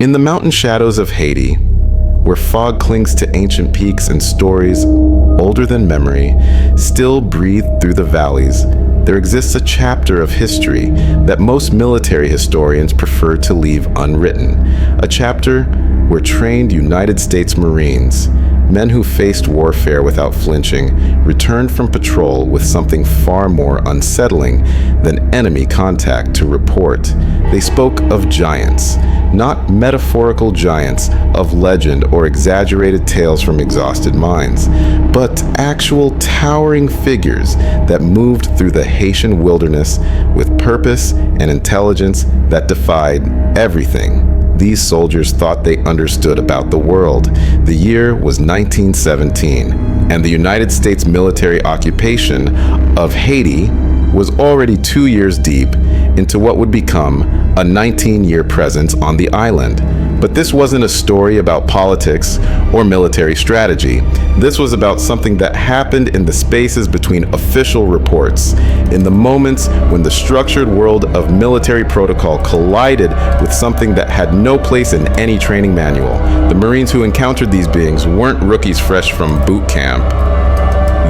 In the mountain shadows of Haiti, where fog clings to ancient peaks and stories older than memory still breathe through the valleys, there exists a chapter of history that most military historians prefer to leave unwritten. A chapter where trained United States Marines, men who faced warfare without flinching, returned from patrol with something far more unsettling than enemy contact to report. They spoke of giants, not metaphorical giants of legend or exaggerated tales from exhausted minds, but actual towering figures that moved through the Haitian wilderness with purpose and intelligence that defied everything these soldiers thought they understood about the world. The year was 1917, and the United States military occupation of Haiti was already 2 years deep into what would become a 19-year presence on the island. But this wasn't a story about politics or military strategy. This was about something that happened in the spaces between official reports, in the moments when the structured world of military protocol collided with something that had no place in any training manual. The Marines who encountered these beings weren't rookies fresh from boot camp.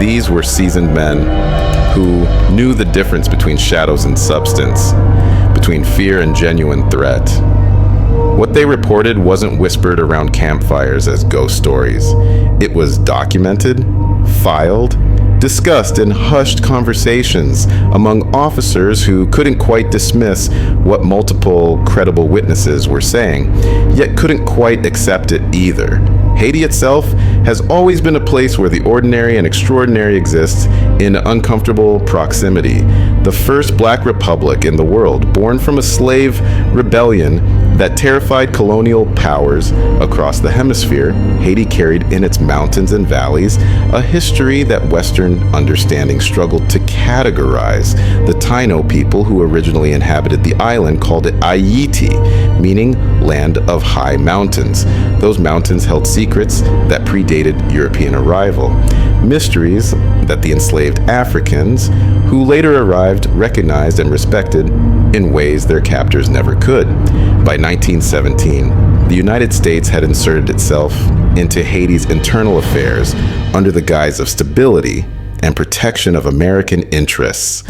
These were seasoned men who knew the difference between shadows and substance, between fear and genuine threat. What they reported wasn't whispered around campfires as ghost stories. It was documented, filed, discussed in hushed conversations among officers who couldn't quite dismiss what multiple credible witnesses were saying, yet couldn't quite accept it either. Haiti itself has always been a place where the ordinary and extraordinary exist in uncomfortable proximity. The first Black republic in the world, born from a slave rebellion that terrified colonial powers across the hemisphere, Haiti carried in its mountains and valleys a history that Western understanding struggled to categorize. The Taino people who originally inhabited the island called it Haiti, meaning land of high mountains. Those mountains held secrets that predated European arrival, mysteries that the enslaved Africans who later arrived recognized and respected in ways their captors never could. By 1917, the United States had inserted itself into Haiti's internal affairs under the guise of stability and protection of American interests.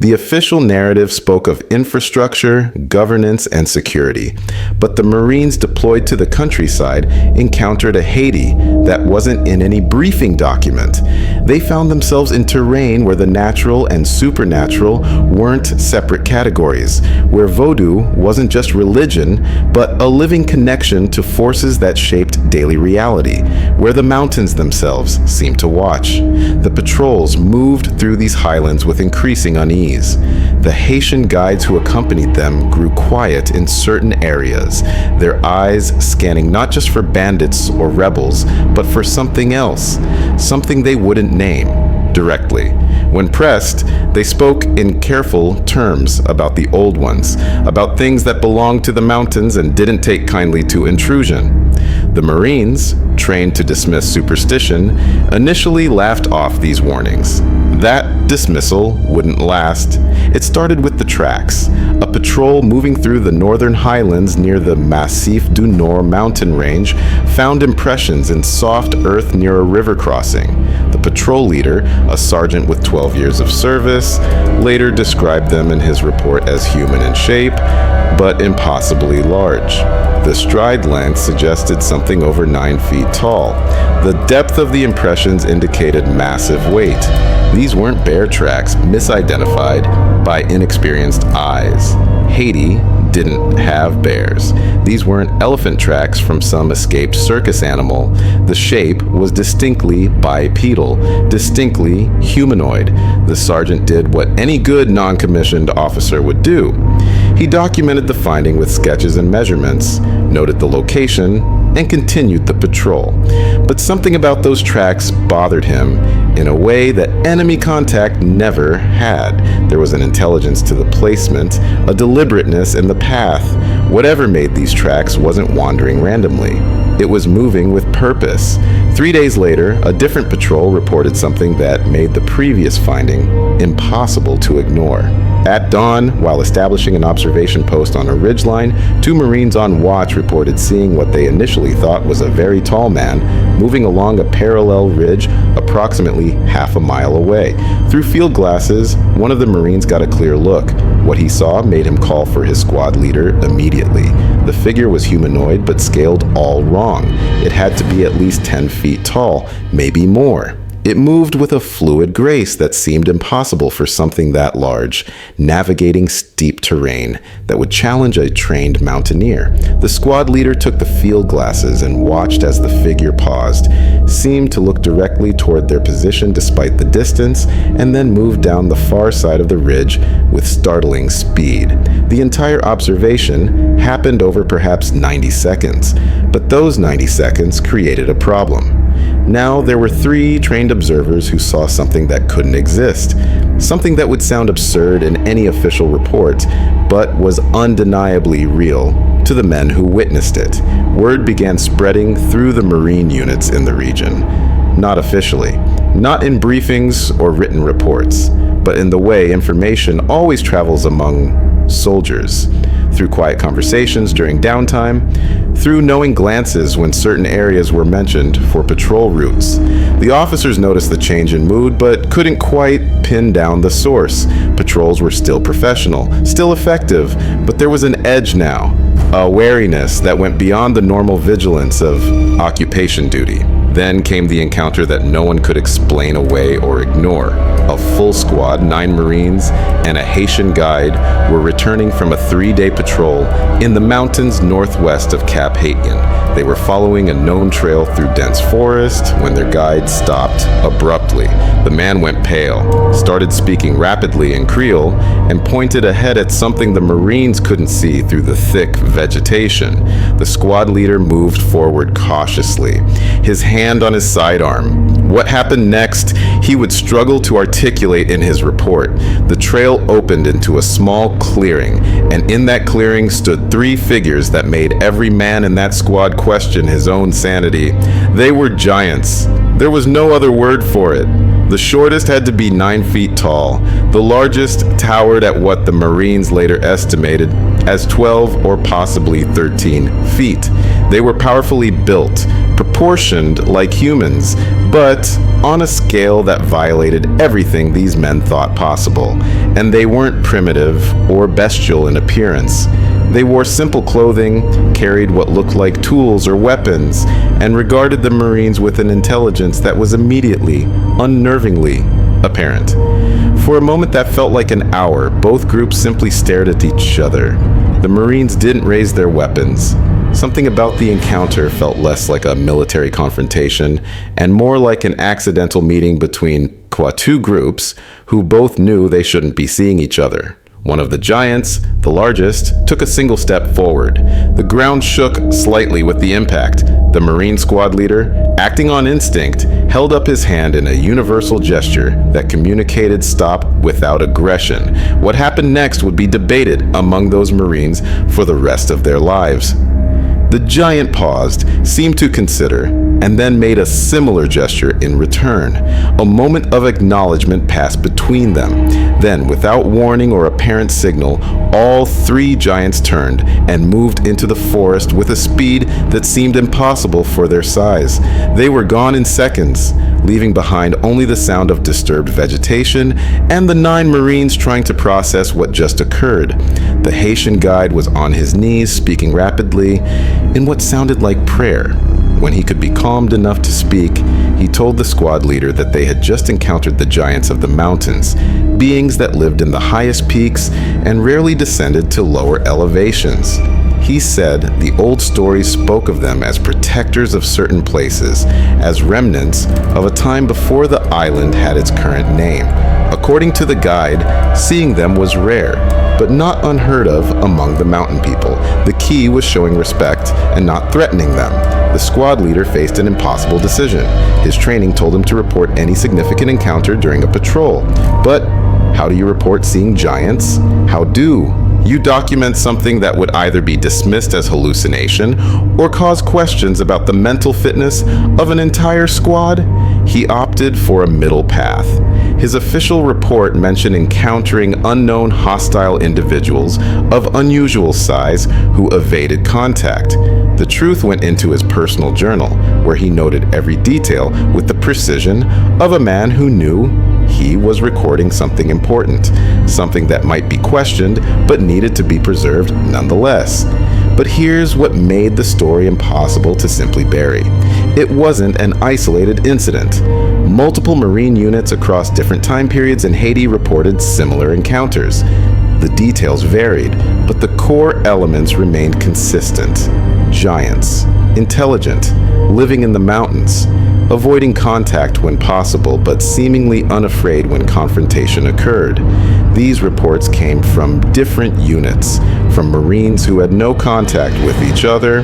The official narrative spoke of infrastructure, governance, and security, but the Marines deployed to the countryside encountered a Haiti that wasn't in any briefing document. They found themselves in terrain where the natural and supernatural weren't separate categories, where voodoo wasn't just religion, but a living connection to forces that shaped daily reality, where the mountains themselves seemed to watch. The patrols moved through these highlands with increasing unease. The Haitian guides who accompanied them grew quiet in certain areas, their eyes scanning not just for bandits or rebels, but for something else, something they wouldn't name directly. When pressed, they spoke in careful terms about the old ones, about things that belonged to the mountains and didn't take kindly to intrusion. The Marines, trained to dismiss superstition, initially laughed off these warnings. That dismissal wouldn't last. It started with the tracks. A patrol moving through the northern highlands near the Massif du Nord mountain range found impressions in soft earth near a river crossing. The patrol leader, a sergeant with 12 years of service, later described them in his report as human in shape, but impossibly large. The stride length suggested something over 9 feet tall. The depth of the impressions indicated massive weight. These weren't bear tracks misidentified by inexperienced eyes. Haiti didn't have bears. These weren't elephant tracks from some escaped circus animal. The shape was distinctly bipedal, distinctly humanoid. The sergeant did what any good non-commissioned officer would do. He documented the finding with sketches and measurements, noted the location, and continued the patrol. But something about those tracks bothered him in a way that enemy contact never had. There was an intelligence to the placement, a deliberateness in the path. Whatever made these tracks wasn't wandering randomly. It was moving with purpose. 3 days later, a different patrol reported something that made the previous finding impossible to ignore. At dawn, while establishing an observation post on a ridgeline, 2 Marines on watch reported seeing what they initially thought was a very tall man moving along a parallel ridge approximately half a mile away. Through field glasses, one of the Marines got a clear look. What he saw made him call for his squad leader immediately. The figure was humanoid but scaled all wrong. It had to be at least 10 feet tall, maybe more. It moved with a fluid grace that seemed impossible for something that large, navigating steep terrain that would challenge a trained mountaineer. The squad leader took the field glasses and watched as the figure paused, seemed to look directly toward their position despite the distance, and then moved down the far side of the ridge with startling speed. The entire observation happened over perhaps 90 seconds, but those 90 seconds created a problem. Now there were 3 trained observers who saw something that couldn't exist, something that would sound absurd in any official report, but was undeniably real to the men who witnessed it. Word began spreading through the Marine units in the region. Not officially, not in briefings or written reports, but in the way information always travels among soldiers, through quiet conversations during downtime, through knowing glances when certain areas were mentioned for patrol routes. The officers noticed the change in mood, but couldn't quite pin down the source. Patrols were still professional, still effective, but there was an edge now, a wariness that went beyond the normal vigilance of occupation duty. Then came the encounter that no one could explain away or ignore. A full squad, 9 Marines, and a Haitian guide were returning from a 3-day patrol in the mountains northwest of Cap Haitien. They were following a known trail through dense forest when their guide stopped abruptly. The man went pale, started speaking rapidly in Creole, and pointed ahead at something the Marines couldn't see through the thick vegetation. The squad leader moved forward cautiously, his hand on his sidearm. What happened next, he would struggle to articulate in his report. The trail opened into a small clearing, and in that clearing stood 3 figures that made every man in that squad question his own sanity. They were giants. There was no other word for it. The shortest had to be 9 feet tall. The largest towered at what the Marines later estimated as 12 or possibly 13 feet. They were powerfully built, proportioned like humans, but on a scale that violated everything these men thought possible. And they weren't primitive or bestial in appearance. They wore simple clothing, carried what looked like tools or weapons, and regarded the Marines with an intelligence that was immediately, unnervingly apparent. For a moment that felt like an hour, both groups simply stared at each other. The Marines didn't raise their weapons. Something about the encounter felt less like a military confrontation and more like an accidental meeting between 2 groups who both knew they shouldn't be seeing each other. One of the giants, the largest, took a single step forward. The ground shook slightly with the impact. The Marine squad leader, acting on instinct, held up his hand in a universal gesture that communicated stop without aggression. What happened next would be debated among those Marines for the rest of their lives. The giant paused, seemed to consider, and then made a similar gesture in return. A moment of acknowledgement passed between them. Then, without warning or apparent signal, all 3 giants turned and moved into the forest with a speed that seemed impossible for their size. They were gone in seconds, leaving behind only the sound of disturbed vegetation and the 9 Marines trying to process what just occurred. The Haitian guide was on his knees, speaking rapidly in what sounded like prayer. When he could be calmed enough to speak, he told the squad leader that they had just encountered the giants of the mountains, beings that lived in the highest peaks and rarely descended to lower elevations. He said the old stories spoke of them as protectors of certain places, as remnants of a time before the island had its current name. According to the guide, seeing them was rare, but not unheard of among the mountain people. The key was showing respect and not threatening them. The squad leader faced an impossible decision. His training told him to report any significant encounter during a patrol. But how do you report seeing giants? How do you document something that would either be dismissed as hallucination or cause questions about the mental fitness of an entire squad? he opted for a middle path. His official report mentioned encountering unknown hostile individuals of unusual size who evaded contact. The truth went into his personal journal, where he noted every detail with the precision of a man who knew he was recording something important, something that might be questioned but needed to be preserved nonetheless. But here's what made the story impossible to simply bury. It wasn't an isolated incident. Multiple Marine units across different time periods in Haiti reported similar encounters. The details varied, but the core elements remained consistent. Giants, intelligent, living in the mountains, avoiding contact when possible but seemingly unafraid when confrontation occurred. These reports came from different units, from Marines who had no contact with each other,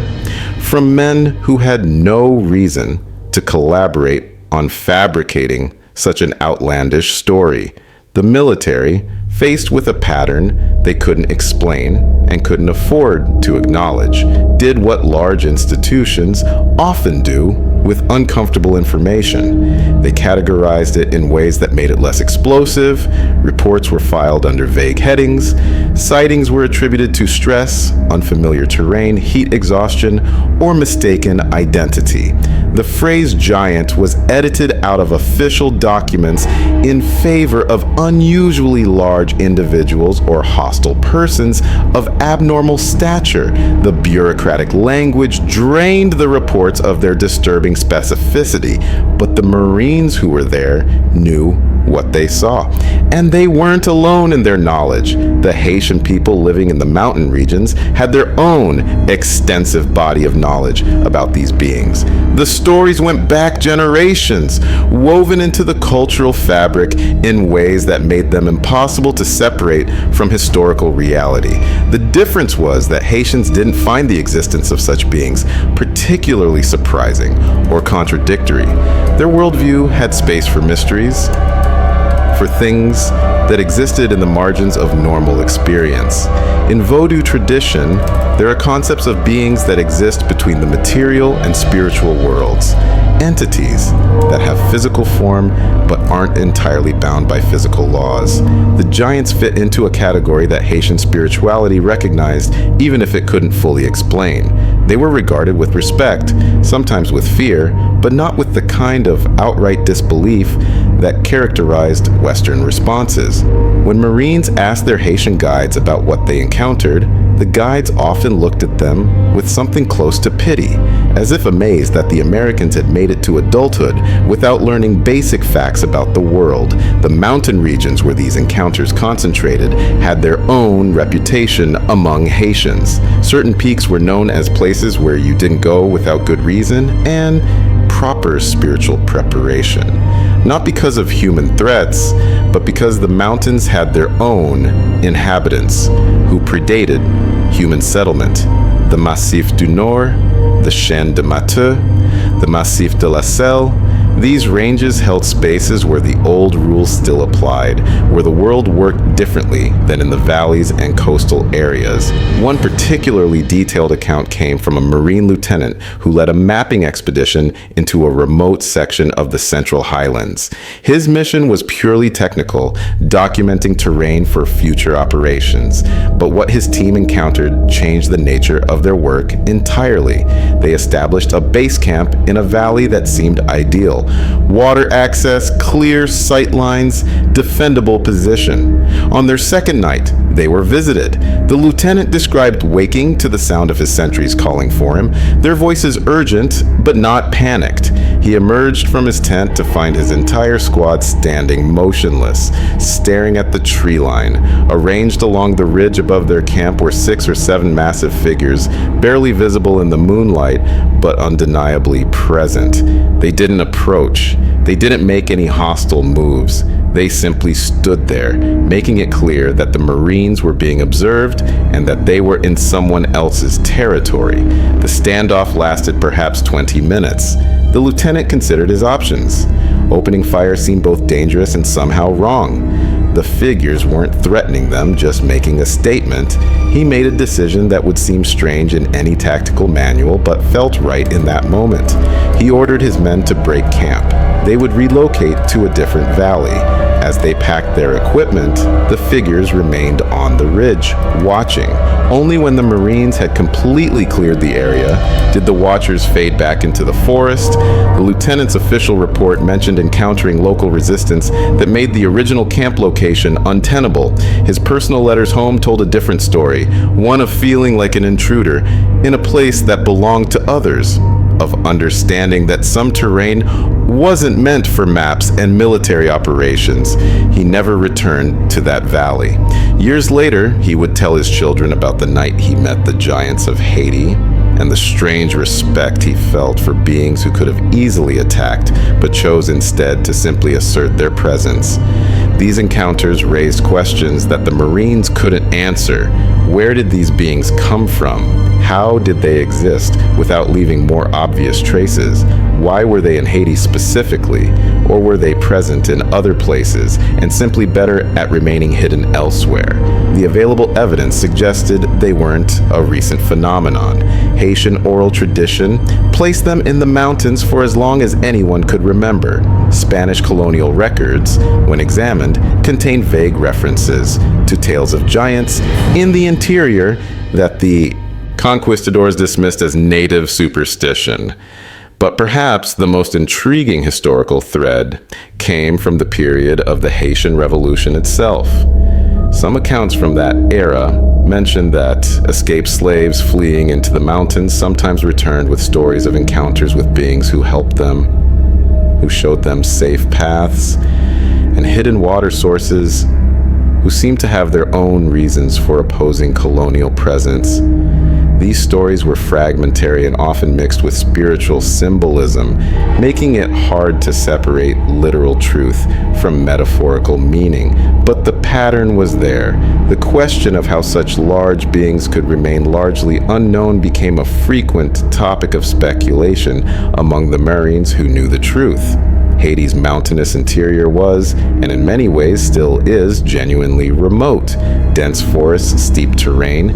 from men who had no reason to collaborate on fabricating such an outlandish story. The military, faced with a pattern they couldn't explain and couldn't afford to acknowledge, did what large institutions often do with uncomfortable information. They categorized it in ways that made it less explosive. Reports were filed under vague headings. Sightings were attributed to stress, unfamiliar terrain, heat exhaustion, or mistaken identity. The phrase giant was edited out of official documents in favor of unusually large individuals or hostile persons of abnormal stature. The bureaucratic language drained the reports of their disturbing specificity, but the Marines who were there knew what they saw. And they weren't alone in their knowledge. The Haitian people living in the mountain regions had their own extensive body of knowledge about these beings. The stories went back generations, woven into the cultural fabric in ways that made them impossible to separate from historical reality. The difference was that Haitians didn't find the existence of such beings particularly surprising or contradictory. Their worldview had space for mysteries, for things that existed in the margins of normal experience. In Vodou tradition, there are concepts of beings that exist between the material and spiritual worlds, entities that have physical form but aren't entirely bound by physical laws. The giants fit into a category that Haitian spirituality recognized, even if it couldn't fully explain. They were regarded with respect, sometimes with fear, but not with the kind of outright disbelief that characterized Western responses. When Marines asked their Haitian guides about what they encountered, the guides often looked at them with something close to pity, as if amazed that the Americans had made it to adulthood without learning basic facts about the world. The mountain regions where these encounters concentrated had their own reputation among Haitians. Certain peaks were known as places where you didn't go without good reason and proper spiritual preparation. Not because of human threats, but because the mountains had their own inhabitants who predated human settlement. The Massif du Nord, the Chêne de Mateux, the Massif de la Selle. These ranges held spaces where the old rules still applied, where the world worked differently than in the valleys and coastal areas. One particularly detailed account came from a Marine lieutenant who led a mapping expedition into a remote section of the Central Highlands. His mission was purely technical, documenting terrain for future operations. But what his team encountered changed the nature of their work entirely. They established a base camp in a valley that seemed ideal. Water access, clear sight lines, defendable position. On their second night, they were visited. The lieutenant described waking to the sound of his sentries calling for him, their voices urgent but not panicked. He emerged from his tent to find his entire squad standing motionless, staring at the tree line. Arranged along the ridge above their camp were 6 or 7 massive figures, barely visible in the moonlight, but undeniably present. They didn't approach. They didn't make any hostile moves. They simply stood there, making it clear that the Marines were being observed and that they were in someone else's territory. The standoff lasted perhaps 20 minutes. The lieutenant considered his options. Opening fire seemed both dangerous and somehow wrong. The figures weren't threatening them, just making a statement. He made a decision that would seem strange in any tactical manual, but felt right in that moment. He ordered his men to break camp. they would relocate to a different valley. As they packed their equipment, the figures remained on the ridge, watching. Only when the Marines had completely cleared the area did the watchers fade back into the forest. The lieutenant's official report mentioned encountering local resistance that made the original camp location untenable. His personal letters home told a different story, one of feeling like an intruder in a place that belonged to others, of understanding that some terrain wasn't meant for maps and military operations. He never returned to that valley. Years later, he would tell his children about the night he met the giants of Haiti and the strange respect he felt for beings who could have easily attacked, but chose instead to simply assert their presence. These encounters raised questions that the Marines couldn't answer. Where did these beings come from? How did they exist without leaving more obvious traces? Why were they in Haiti specifically? Or were they present in other places and simply better at remaining hidden elsewhere? The available evidence suggested they weren't a recent phenomenon. Haitian oral tradition placed them in the mountains for as long as anyone could remember. Spanish colonial records, when examined, contained vague references to tales of giants in the interior that the conquistadors dismissed as native superstition. But perhaps the most intriguing historical thread came from the period of the Haitian Revolution itself. Some accounts from that era mention that escaped slaves fleeing into the mountains sometimes returned with stories of encounters with beings who helped them, who showed them safe paths and hidden water sources, who seemed to have their own reasons for opposing colonial presence. These stories were fragmentary and often mixed with spiritual symbolism, making it hard to separate literal truth from metaphorical meaning. But the pattern was there. The question of how such large beings could remain largely unknown became a frequent topic of speculation among the Marines who knew the truth. Haiti's mountainous interior was, and in many ways still is, genuinely remote. Dense forests, steep terrain,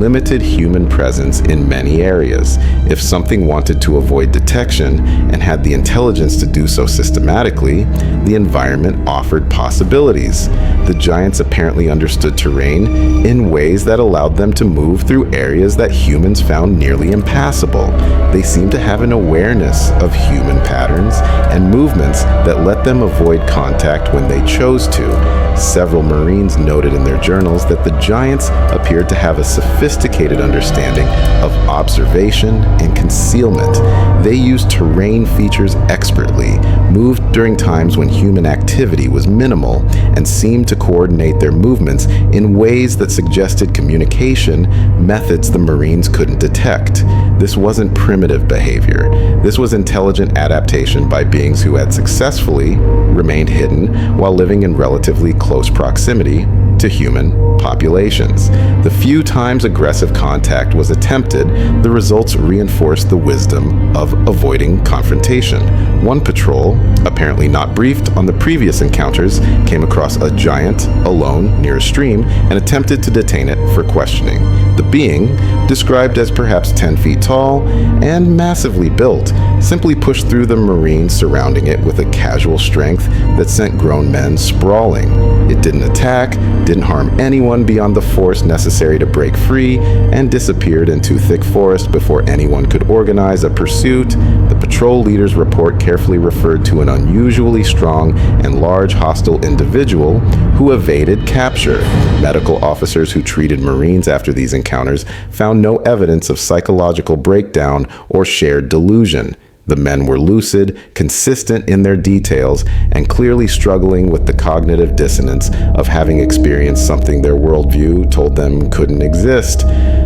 limited human presence in many areas. If something wanted to avoid detection and had the intelligence to do so systematically, the environment offered possibilities. The giants apparently understood terrain in ways that allowed them to move through areas that humans found nearly impassable. They seemed to have an awareness of human patterns and movements that let them avoid contact when they chose to. Several Marines noted in their journals that the giants appeared to have a sophisticated understanding of observation and concealment. They used terrain features expertly, moved during times when human activity was minimal, and seemed to coordinate their movements in ways that suggested communication methods the Marines couldn't detect. This wasn't primitive behavior. This was intelligent adaptation by beings who had successfully remained hidden while living in relatively close proximity to human populations. The few times aggressive contact was attempted, the results reinforced the wisdom of avoiding confrontation. One patrol, apparently not briefed on the previous encounters, came across a giant alone near a stream and attempted to detain it for questioning. The being, described as perhaps 10 feet tall and massively built, simply pushed through the Marines surrounding it with a casual strength that sent grown men sprawling. It didn't attack, didn't harm anyone beyond the force necessary to break free, and disappeared into thick forest before anyone could organize a pursuit. The patrol leader's report carefully referred to an unusually strong and large hostile individual who evaded capture. Medical officers who treated Marines after these encounters found no evidence of psychological breakdown or shared delusion. The men were lucid, consistent in their details, and clearly struggling with the cognitive dissonance of having experienced something their worldview told them couldn't exist.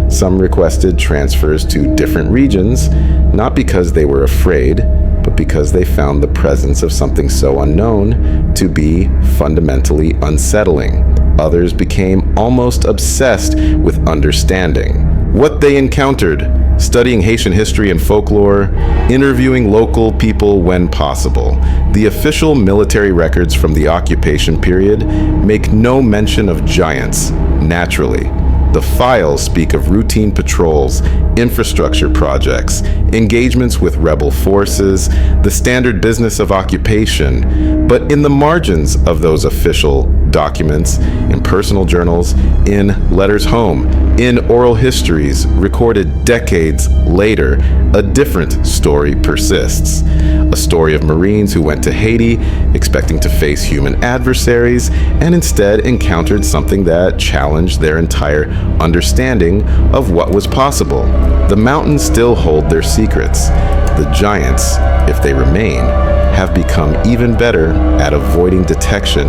Some requested transfers to different regions, not because they were afraid, but because they found the presence of something so unknown to be fundamentally unsettling. Others became almost obsessed with understanding what they encountered, studying Haitian history and folklore, interviewing local people when possible. The official military records from the occupation period make no mention of giants, naturally. The files speak of routine patrols, infrastructure projects, engagements with rebel forces, the standard business of occupation. But in the margins of those official documents, in personal journals, in letters home, in oral histories recorded decades later, a different story persists. A story of Marines who went to Haiti expecting to face human adversaries and instead encountered something that challenged their entire understanding of what was possible. The mountains still hold their secrets. The giants, if they remain, have become even better at avoiding detection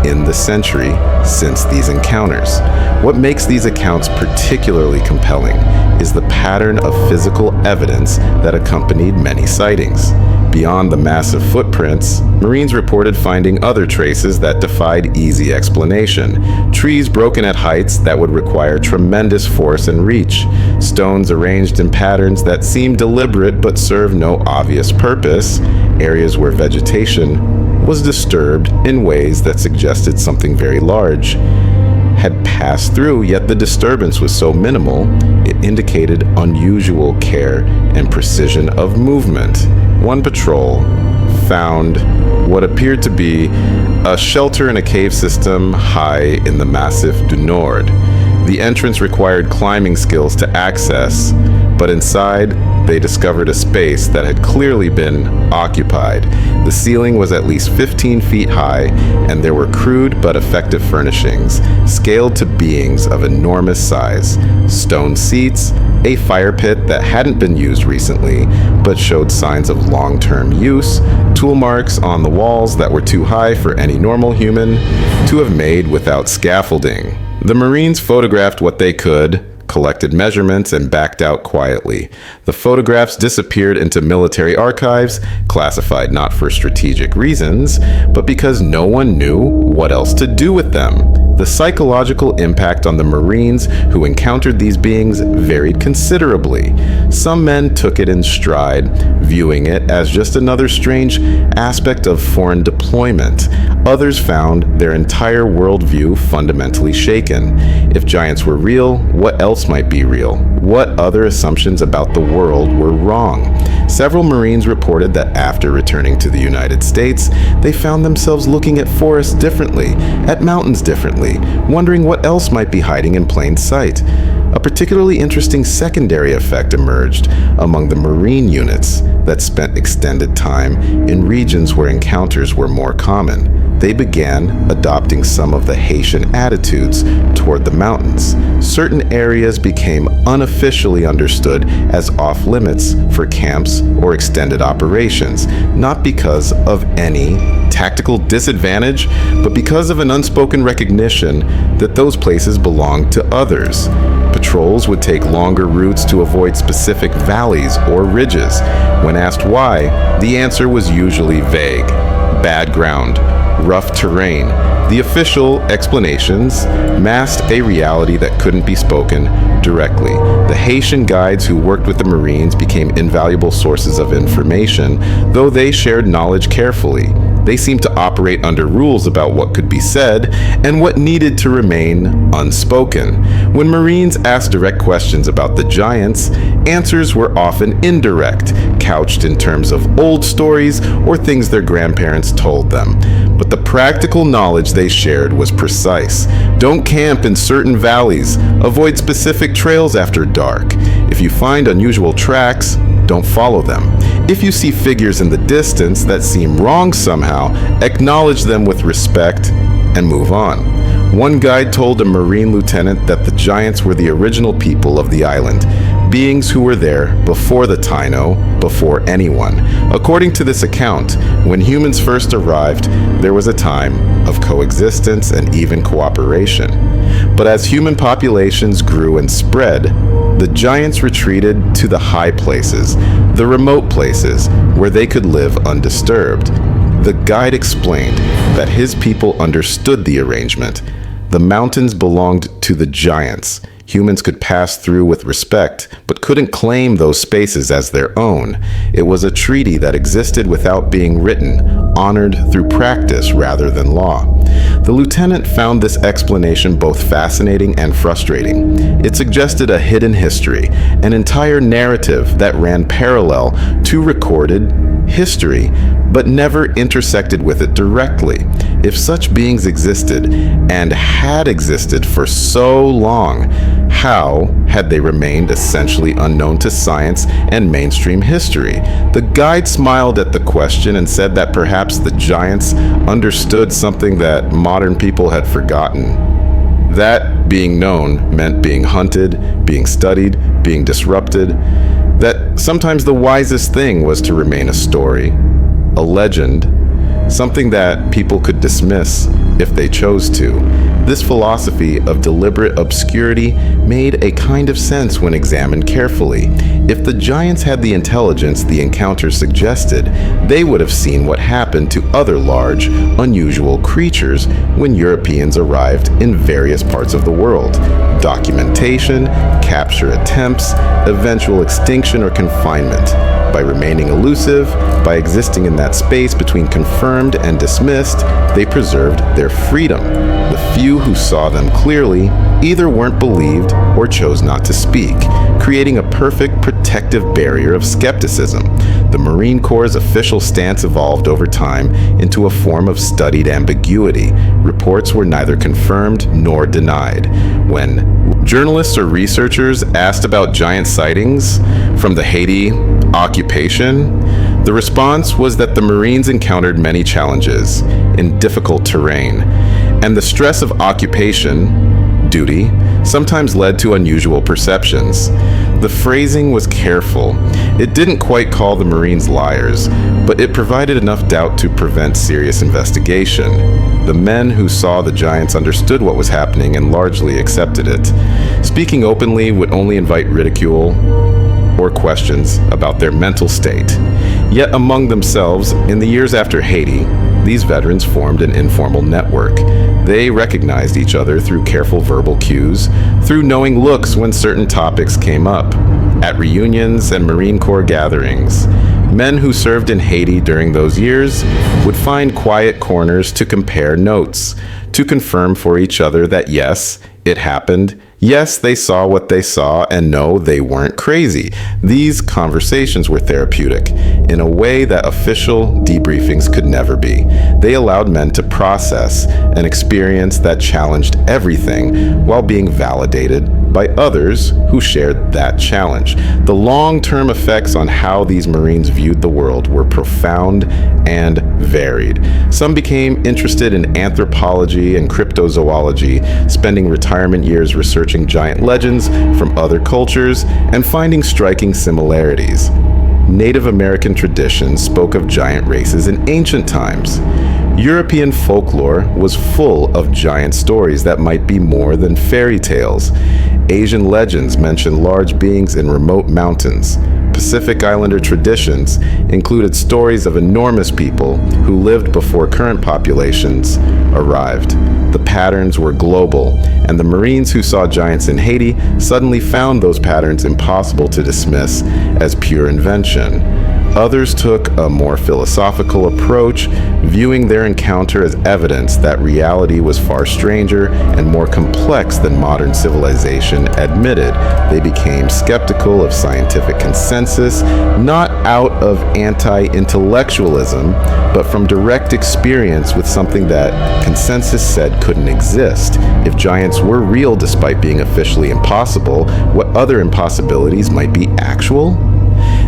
in the century since these encounters. What makes these accounts particularly compelling is the pattern of physical evidence that accompanied many sightings. Beyond the massive footprints, Marines reported finding other traces that defied easy explanation. Trees broken at heights that would require tremendous force and reach. Stones arranged in patterns that seemed deliberate but served no obvious purpose. Areas where vegetation was disturbed in ways that suggested something very large had passed through, yet the disturbance was so minimal, it indicated unusual care and precision of movement. One patrol found what appeared to be a shelter in a cave system high in the Massif du Nord. The entrance required climbing skills to access, but inside, they discovered a space that had clearly been occupied. The ceiling was at least 15 feet high, and there were crude but effective furnishings, scaled to beings of enormous size. Stone seats, a fire pit that hadn't been used recently, but showed signs of long-term use, tool marks on the walls that were too high for any normal human to have made without scaffolding. The Marines photographed what they could, collected measurements, and backed out quietly. The photographs disappeared into military archives, classified not for strategic reasons, but because no one knew what else to do with them. The psychological impact on the Marines who encountered these beings varied considerably. Some men took it in stride, viewing it as just another strange aspect of foreign deployment. Others found their entire worldview fundamentally shaken. If giants were real, what else might be real? What other assumptions about the world were wrong? Several Marines reported that after returning to the United States, they found themselves looking at forests differently, at mountains differently, wondering what else might be hiding in plain sight. A particularly interesting secondary effect emerged among the Marine units that spent extended time in regions where encounters were more common. They began adopting some of the Haitian attitudes toward the mountains. Certain areas became unofficially understood as off-limits for camps or extended operations, not because of any tactical disadvantage, but because of an unspoken recognition that those places belonged to others. Patrols would take longer routes to avoid specific valleys or ridges. When asked why, the answer was usually vague. Bad ground, rough terrain. The official explanations masked a reality that couldn't be spoken directly. The Haitian guides who worked with the Marines became invaluable sources of information, though they shared knowledge carefully. They seemed to operate under rules about what could be said and what needed to remain unspoken. When Marines asked direct questions about the giants, answers were often indirect, couched in terms of old stories or things their grandparents told them. But the practical knowledge they shared was precise. Don't camp in certain valleys. Avoid specific trails after dark. If you find unusual tracks, don't follow them. If you see figures in the distance that seem wrong somehow, acknowledge them with respect and move on. One guide told a Marine lieutenant that the giants were the original people of the island, beings who were there before the Taino, before anyone. According to this account, when humans first arrived, there was a time of coexistence and even cooperation. But as human populations grew and spread, the giants retreated to the high places, the remote places, where they could live undisturbed. The guide explained that his people understood the arrangement. The mountains belonged to the giants. Humans could pass through with respect, but couldn't claim those spaces as their own. It was a treaty that existed without being written, honored through practice rather than law. The lieutenant found this explanation both fascinating and frustrating. It suggested a hidden history, an entire narrative that ran parallel to recorded history, but never intersected with it directly. If such beings existed, and had existed for so long, how had they remained essentially unknown to science and mainstream history? The guide smiled at the question and said that perhaps the giants understood something that modern people had forgotten. That being known meant being hunted, being studied, being disrupted. That sometimes the wisest thing was to remain a story, a legend, something that people could dismiss if they chose to. This philosophy of deliberate obscurity made a kind of sense when examined carefully. If the giants had the intelligence the encounter suggested, they would have seen what happened to other large, unusual creatures when Europeans arrived in various parts of the world. Documentation, capture attempts, eventual extinction or confinement. By remaining elusive, by existing in that space between confirmed and dismissed, they preserved their freedom. The few who saw them clearly either weren't believed or chose not to speak, creating a perfect protective barrier of skepticism. The Marine Corps' official stance evolved over time into a form of studied ambiguity. Reports were neither confirmed nor denied. When journalists or researchers asked about giant sightings from the Haiti occupation, the response was that the Marines encountered many challenges in difficult terrain, and the stress of occupation duty sometimes led to unusual perceptions. The phrasing was careful. It didn't quite call the Marines liars, but it provided enough doubt to prevent serious investigation. The men who saw the giants understood what was happening and largely accepted it. Speaking openly would only invite ridicule or questions about their mental state. Yet among themselves, in the years after Haiti, these veterans formed an informal network. They recognized each other through careful verbal cues, through knowing looks when certain topics came up, at reunions and Marine Corps gatherings. Men who served in Haiti during those years would find quiet corners to compare notes, to confirm for each other that yes, it happened. Yes, they saw what they saw, and no, they weren't crazy. These conversations were therapeutic in a way that official debriefings could never be. They allowed men to process an experience that challenged everything while being validated by others who shared that challenge. The long-term effects on how these Marines viewed the world were profound and varied. Some became interested in anthropology and cryptozoology, spending retirement years researching giant legends from other cultures and finding striking similarities. Native American traditions spoke of giant races in ancient times. European folklore was full of giant stories that might be more than fairy tales. Asian legends mentioned large beings in remote mountains. Pacific Islander traditions included stories of enormous people who lived before current populations arrived. The patterns were global, and the Marines who saw giants in Haiti suddenly found those patterns impossible to dismiss as pure invention. Others took a more philosophical approach, viewing their encounter as evidence that reality was far stranger and more complex than modern civilization admitted. They became skeptical of scientific consensus, not out of anti-intellectualism, but from direct experience with something that consensus said couldn't exist. If giants were real despite being officially impossible, what other impossibilities might be actual?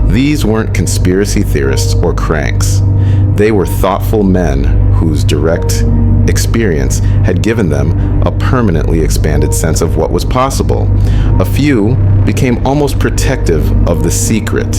These weren't conspiracy theorists or cranks. They were thoughtful men whose direct experience had given them a permanently expanded sense of what was possible. A few became almost protective of the secret,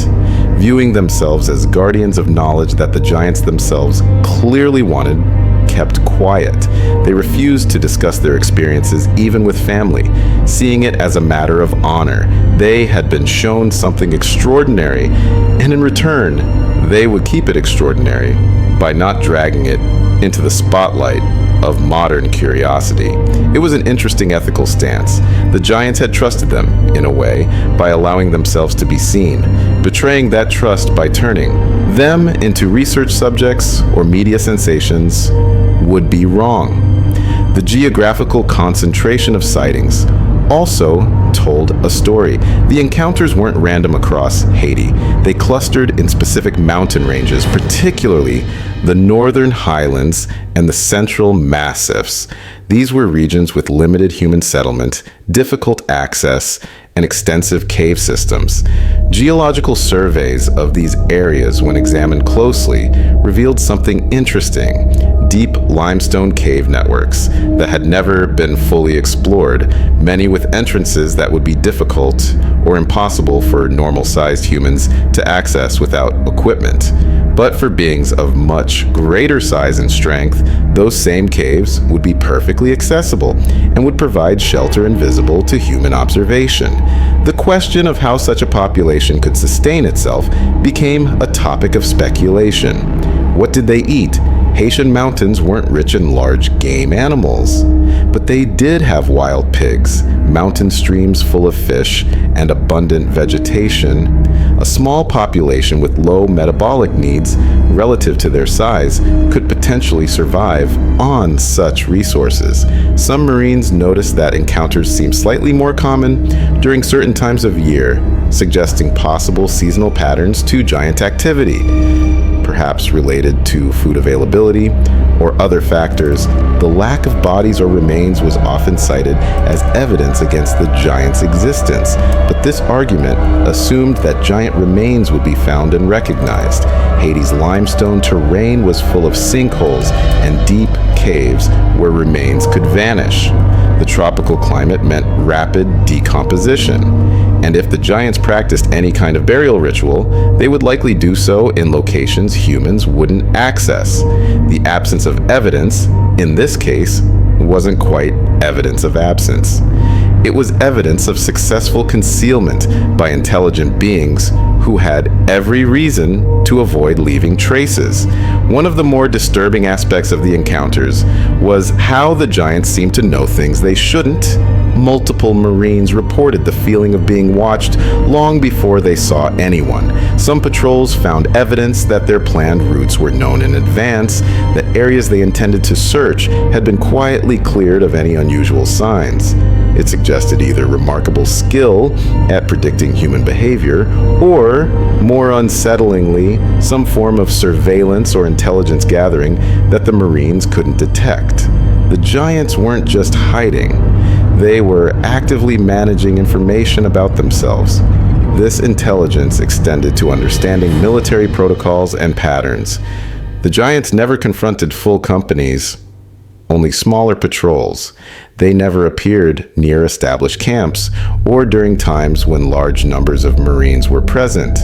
viewing themselves as guardians of knowledge that the giants themselves clearly wanted kept quiet. They refused to discuss their experiences even with family, seeing it as a matter of honor. They had been shown something extraordinary, and in return, they would keep it extraordinary by not dragging it into the spotlight of modern curiosity. It was an interesting ethical stance. The giants had trusted them, in a way, by allowing themselves to be seen. Betraying that trust by turning them into research subjects or media sensations would be wrong. The geographical concentration of sightings also told a story. The encounters weren't random across Haiti. They clustered in specific mountain ranges, particularly the northern highlands and the central massifs. These were regions with limited human settlement, difficult access, and extensive cave systems. Geological surveys of these areas, when examined closely, revealed something interesting: deep limestone cave networks that had never been fully explored, many with entrances that would be difficult or impossible for normal-sized humans to access without equipment. But for beings of much greater size and strength, those same caves would be perfectly accessible and would provide shelter invisible to human observation. The question of how such a population could sustain itself became a topic of speculation. What did they eat? Haitian mountains weren't rich in large game animals, but they did have wild pigs, mountain streams full of fish, and abundant vegetation. A small population with low metabolic needs relative to their size could potentially survive on such resources. Some Marines noticed that encounters seemed slightly more common during certain times of year, suggesting possible seasonal patterns to giant activity. Perhaps related to food availability or other factors, the lack of bodies or remains was often cited as evidence against the giant's existence. But this argument assumed that giant remains would be found and recognized. Haiti's limestone terrain was full of sinkholes and deep caves where remains could vanish. The tropical climate meant rapid decomposition, and if the giants practiced any kind of burial ritual, they would likely do so in locations humans wouldn't access. The absence of evidence, in this case, wasn't quite evidence of absence. It was evidence of successful concealment by intelligent beings who had every reason to avoid leaving traces. One of the more disturbing aspects of the encounters was how the giants seemed to know things they shouldn't. Multiple Marines reported the feeling of being watched long before they saw anyone. Some patrols found evidence that their planned routes were known in advance, that areas they intended to search had been quietly cleared of any unusual signs. It suggested either remarkable skill at predicting human behavior, or, more unsettlingly, some form of surveillance or intelligence gathering that the Marines couldn't detect. The giants weren't just hiding. They were actively managing information about themselves. This intelligence extended to understanding military protocols and patterns. The giants never confronted full companies, only smaller patrols. They never appeared near established camps or during times when large numbers of Marines were present.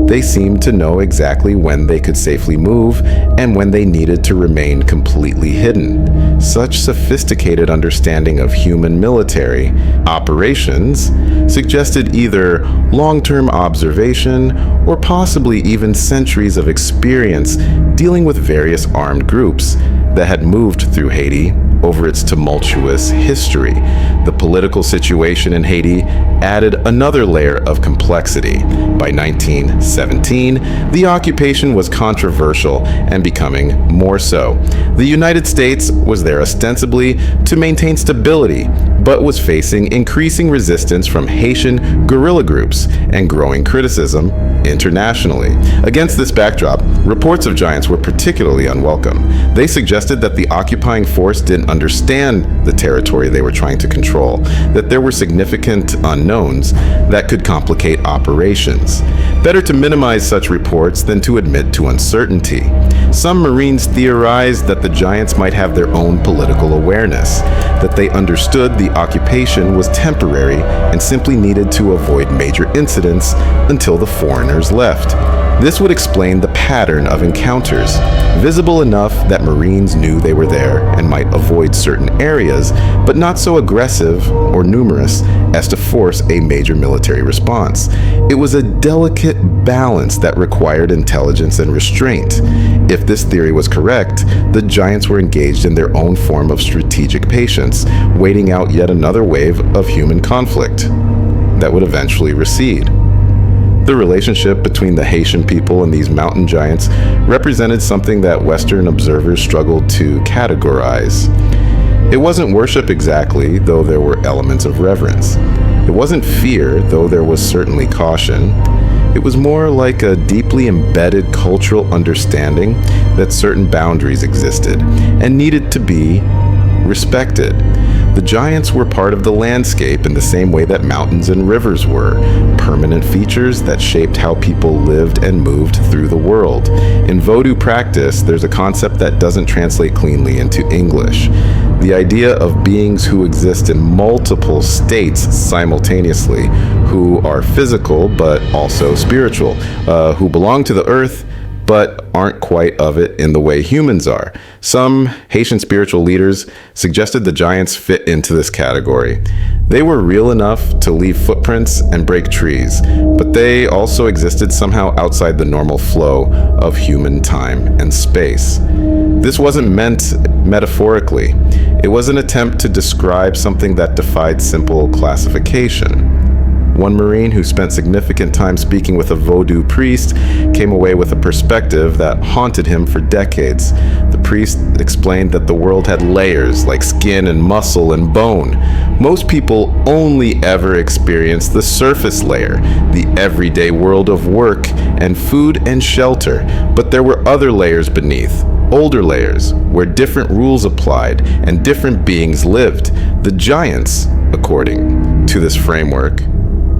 They seemed to know exactly when they could safely move and when they needed to remain completely hidden. Such sophisticated understanding of human military operations suggested either long-term observation or possibly even centuries of experience dealing with various armed groups that had moved through Haiti over its tumultuous history. The political situation in Haiti added another layer of complexity. By 1917, the occupation was controversial and becoming more so. The United States was there ostensibly to maintain stability, but was facing increasing resistance from Haitian guerrilla groups and growing criticism internationally. Against this backdrop, reports of giants were particularly unwelcome. They suggested that the occupying force didn't understand the territory they were trying to control, that there were significant unknowns that could complicate operations. Better to minimize such reports than to admit to uncertainty. Some Marines theorized that the giants might have their own political awareness, that they understood the occupation was temporary and simply needed to avoid major incidents until the foreigners left. This would explain the pattern of encounters, visible enough that Marines knew they were there and might avoid certain areas, but not so aggressive or numerous as to force a major military response. It was a delicate balance that required intelligence and restraint. If this theory was correct, the giants were engaged in their own form of strategic patience, waiting out yet another wave of human conflict that would eventually recede. The relationship between the Haitian people and these mountain giants represented something that Western observers struggled to categorize. It wasn't worship exactly, though there were elements of reverence. It wasn't fear, though there was certainly caution. It was more like a deeply embedded cultural understanding that certain boundaries existed and needed to be respected. The giants were part of the landscape in the same way that mountains and rivers were, permanent features that shaped how people lived and moved through the world. In Vodou practice, there's a concept that doesn't translate cleanly into English. The idea of beings who exist in multiple states simultaneously, who are physical but also spiritual, who belong to the earth but aren't quite of it in the way humans are. Some Haitian spiritual leaders suggested the giants fit into this category. They were real enough to leave footprints and break trees, but they also existed somehow outside the normal flow of human time and space. This wasn't meant metaphorically. It was an attempt to describe something that defied simple classification. One Marine who spent significant time speaking with a Vodou priest came away with a perspective that haunted him for decades. The priest explained that the world had layers like skin and muscle and bone. Most people only ever experience the surface layer, the everyday world of work and food and shelter, but there were other layers beneath. Older layers, where different rules applied and different beings lived. The giants, according to this framework,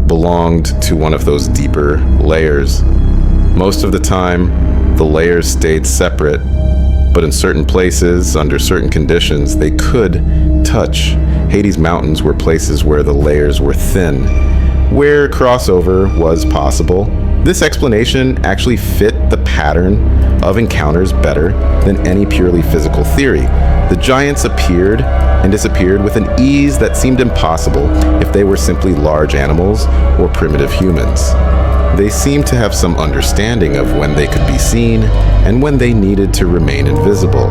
belonged to one of those deeper layers. Most of the time, the layers stayed separate, but in certain places, under certain conditions, they could touch. Haiti's mountains were places where the layers were thin, where crossover was possible. This explanation actually fit the pattern of encounters better than any purely physical theory. The giants appeared and disappeared with an ease that seemed impossible if they were simply large animals or primitive humans. They seemed to have some understanding of when they could be seen and when they needed to remain invisible.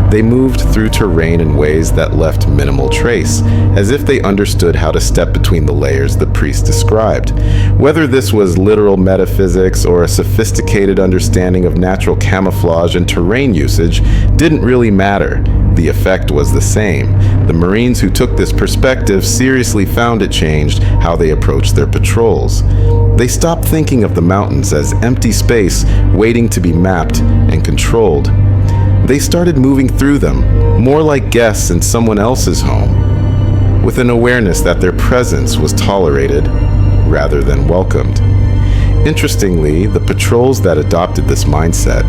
They moved through terrain in ways that left minimal trace, as if they understood how to step between the layers the priest described. Whether this was literal metaphysics or a sophisticated understanding of natural camouflage and terrain usage didn't really matter. The effect was the same. The Marines who took this perspective seriously found it changed how they approached their patrols. They stopped thinking of the mountains as empty space waiting to be mapped and controlled. They started moving through them, more like guests in someone else's home, with an awareness that their presence was tolerated rather than welcomed. Interestingly, the patrols that adopted this mindset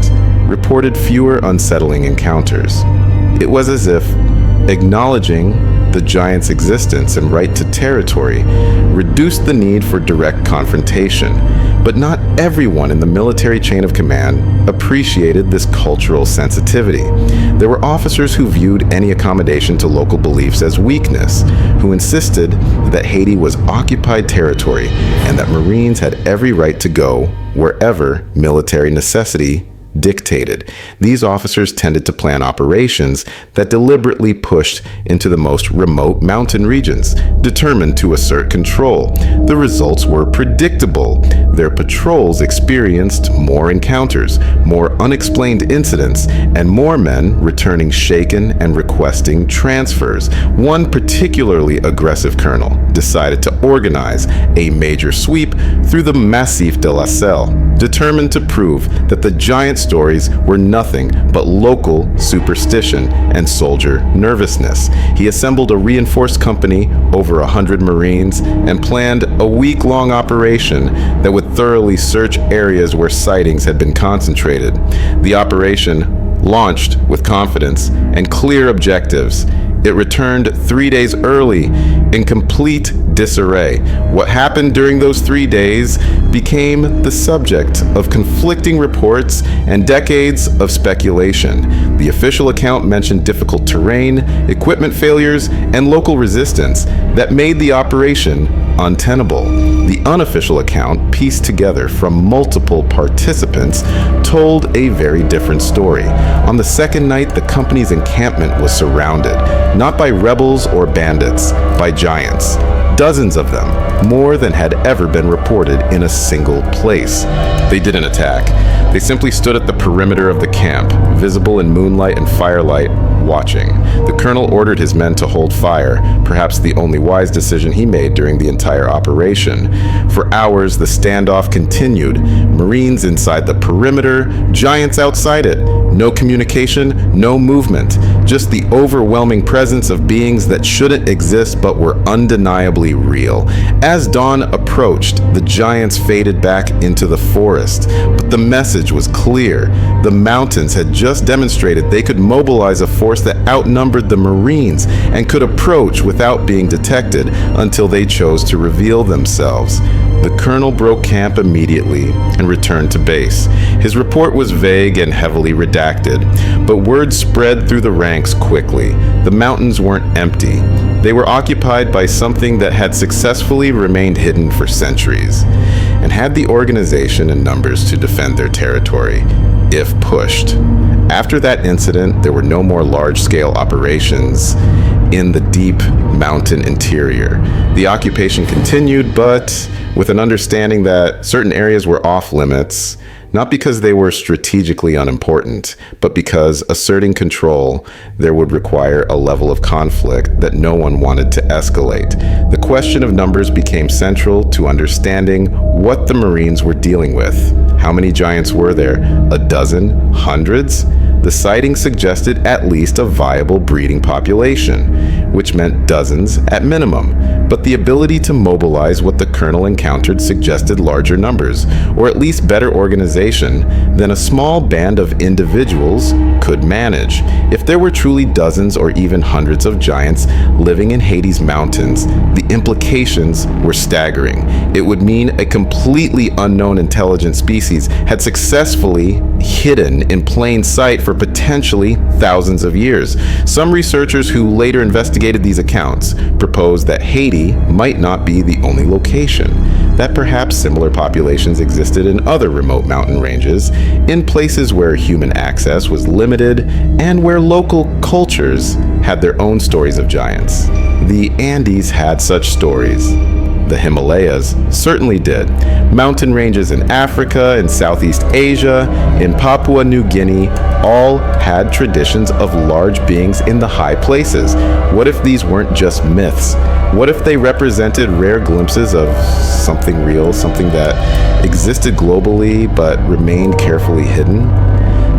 reported fewer unsettling encounters. It was as if acknowledging the giant's existence and right to territory reduced the need for direct confrontation. But not everyone in the military chain of command appreciated this cultural sensitivity. There were officers who viewed any accommodation to local beliefs as weakness, who insisted that Haiti was occupied territory and that Marines had every right to go wherever military necessity dictated. These officers tended to plan operations that deliberately pushed into the most remote mountain regions, determined to assert control. The results were predictable. Their patrols experienced more encounters, more unexplained incidents, and more men returning shaken and requesting transfers. One particularly aggressive colonel decided to organize a major sweep through the Massif de la Selle, determined to prove that the giant stories were nothing but local superstition and soldier nervousness. He assembled a reinforced company, over 100 Marines, and planned a week-long operation that would thoroughly search areas where sightings had been concentrated. The operation launched with confidence and clear objectives. It returned 3 days early in complete disarray. What happened during those 3 days became the subject of conflicting reports and decades of speculation. The official account mentioned difficult terrain, equipment failures, and local resistance that made the operation untenable. The unofficial account, pieced together from multiple participants, told a very different story. On the second night, the company's encampment was surrounded, not by rebels or bandits, by giants. Dozens of them, more than had ever been reported in a single place. They didn't attack. They simply stood at the perimeter of the camp, visible in moonlight and firelight, watching. The colonel ordered his men to hold fire, perhaps the only wise decision he made during the entire operation. For hours, the standoff continued. Marines inside the perimeter, giants outside it. No communication, no movement. Just the overwhelming presence of beings that shouldn't exist but were undeniably real. As dawn approached, the giants faded back into the forest. But the message was clear. The mountains had just demonstrated they could mobilize a force that outnumbered the Marines and could approach without being detected until they chose to reveal themselves. The colonel broke camp immediately and returned to base. His report was vague and heavily redacted, but word spread through the ranks quickly. The mountains weren't empty. They were occupied by something that had successfully remained hidden for centuries and had the organization and numbers to defend their territory, if pushed. After that incident, there were no more large-scale operations in the deep mountain interior. The occupation continued, but with an understanding that certain areas were off-limits, not because they were strategically unimportant, but because asserting control there would require a level of conflict that no one wanted to escalate. The question of numbers became central to understanding what the Marines were dealing with. How many giants were there? A dozen? Hundreds? The sighting suggested at least a viable breeding population, which meant dozens at minimum. But the ability to mobilize what the colonel encountered suggested larger numbers, or at least better organization than a small band of individuals could manage. If there were truly dozens or even hundreds of giants living in Haiti's mountains, the implications were staggering. It would mean a completely unknown intelligent species had successfully hidden in plain sight for potentially thousands of years. Some researchers who later investigated these accounts proposed that Haiti might not be the only location, that perhaps similar populations existed in other remote mountain ranges, in places where human access was limited and where local cultures had their own stories of giants. The Andes had such stories. The Himalayas certainly did. Mountain ranges in Africa, in Southeast Asia, in Papua New Guinea, all had traditions of large beings in the high places. What if these weren't just myths? What if they represented rare glimpses of something real, something that existed globally but remained carefully hidden?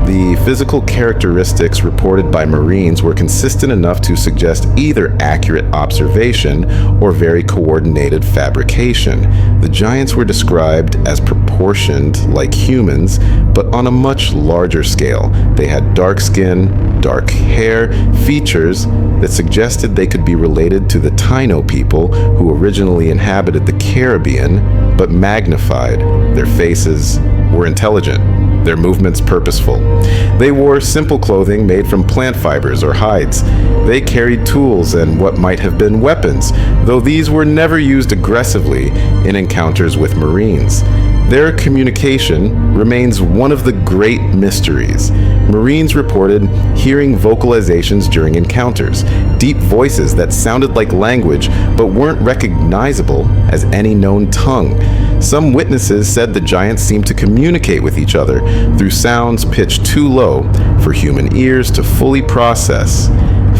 The physical characteristics reported by Marines were consistent enough to suggest either accurate observation or very coordinated fabrication. The giants were described as proportioned like humans, but on a much larger scale. They had dark skin, dark hair, features that suggested they could be related to the Taino people who originally inhabited the Caribbean, but magnified. Their faces were intelligent. Their movements purposeful. They wore simple clothing made from plant fibers or hides. They carried tools and what might have been weapons, though these were never used aggressively in encounters with Marines. Their communication remains one of the great mysteries. Marines reported hearing vocalizations during encounters, deep voices that sounded like language but weren't recognizable as any known tongue. Some witnesses said the giants seemed to communicate with each other through sounds pitched too low for human ears to fully process,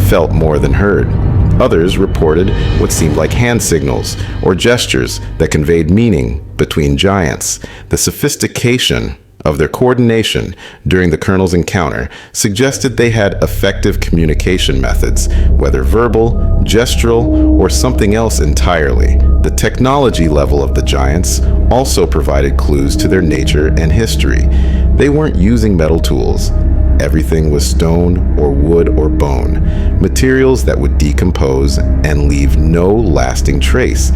felt more than heard. Others reported what seemed like hand signals or gestures that conveyed meaning between giants. The sophistication of their coordination during the colonel's encounter suggested they had effective communication methods, whether verbal, gestural, or something else entirely. The technology level of the giants also provided clues to their nature and history. They weren't using metal tools. Everything was stone or wood or bone, materials that would decompose and leave no lasting trace.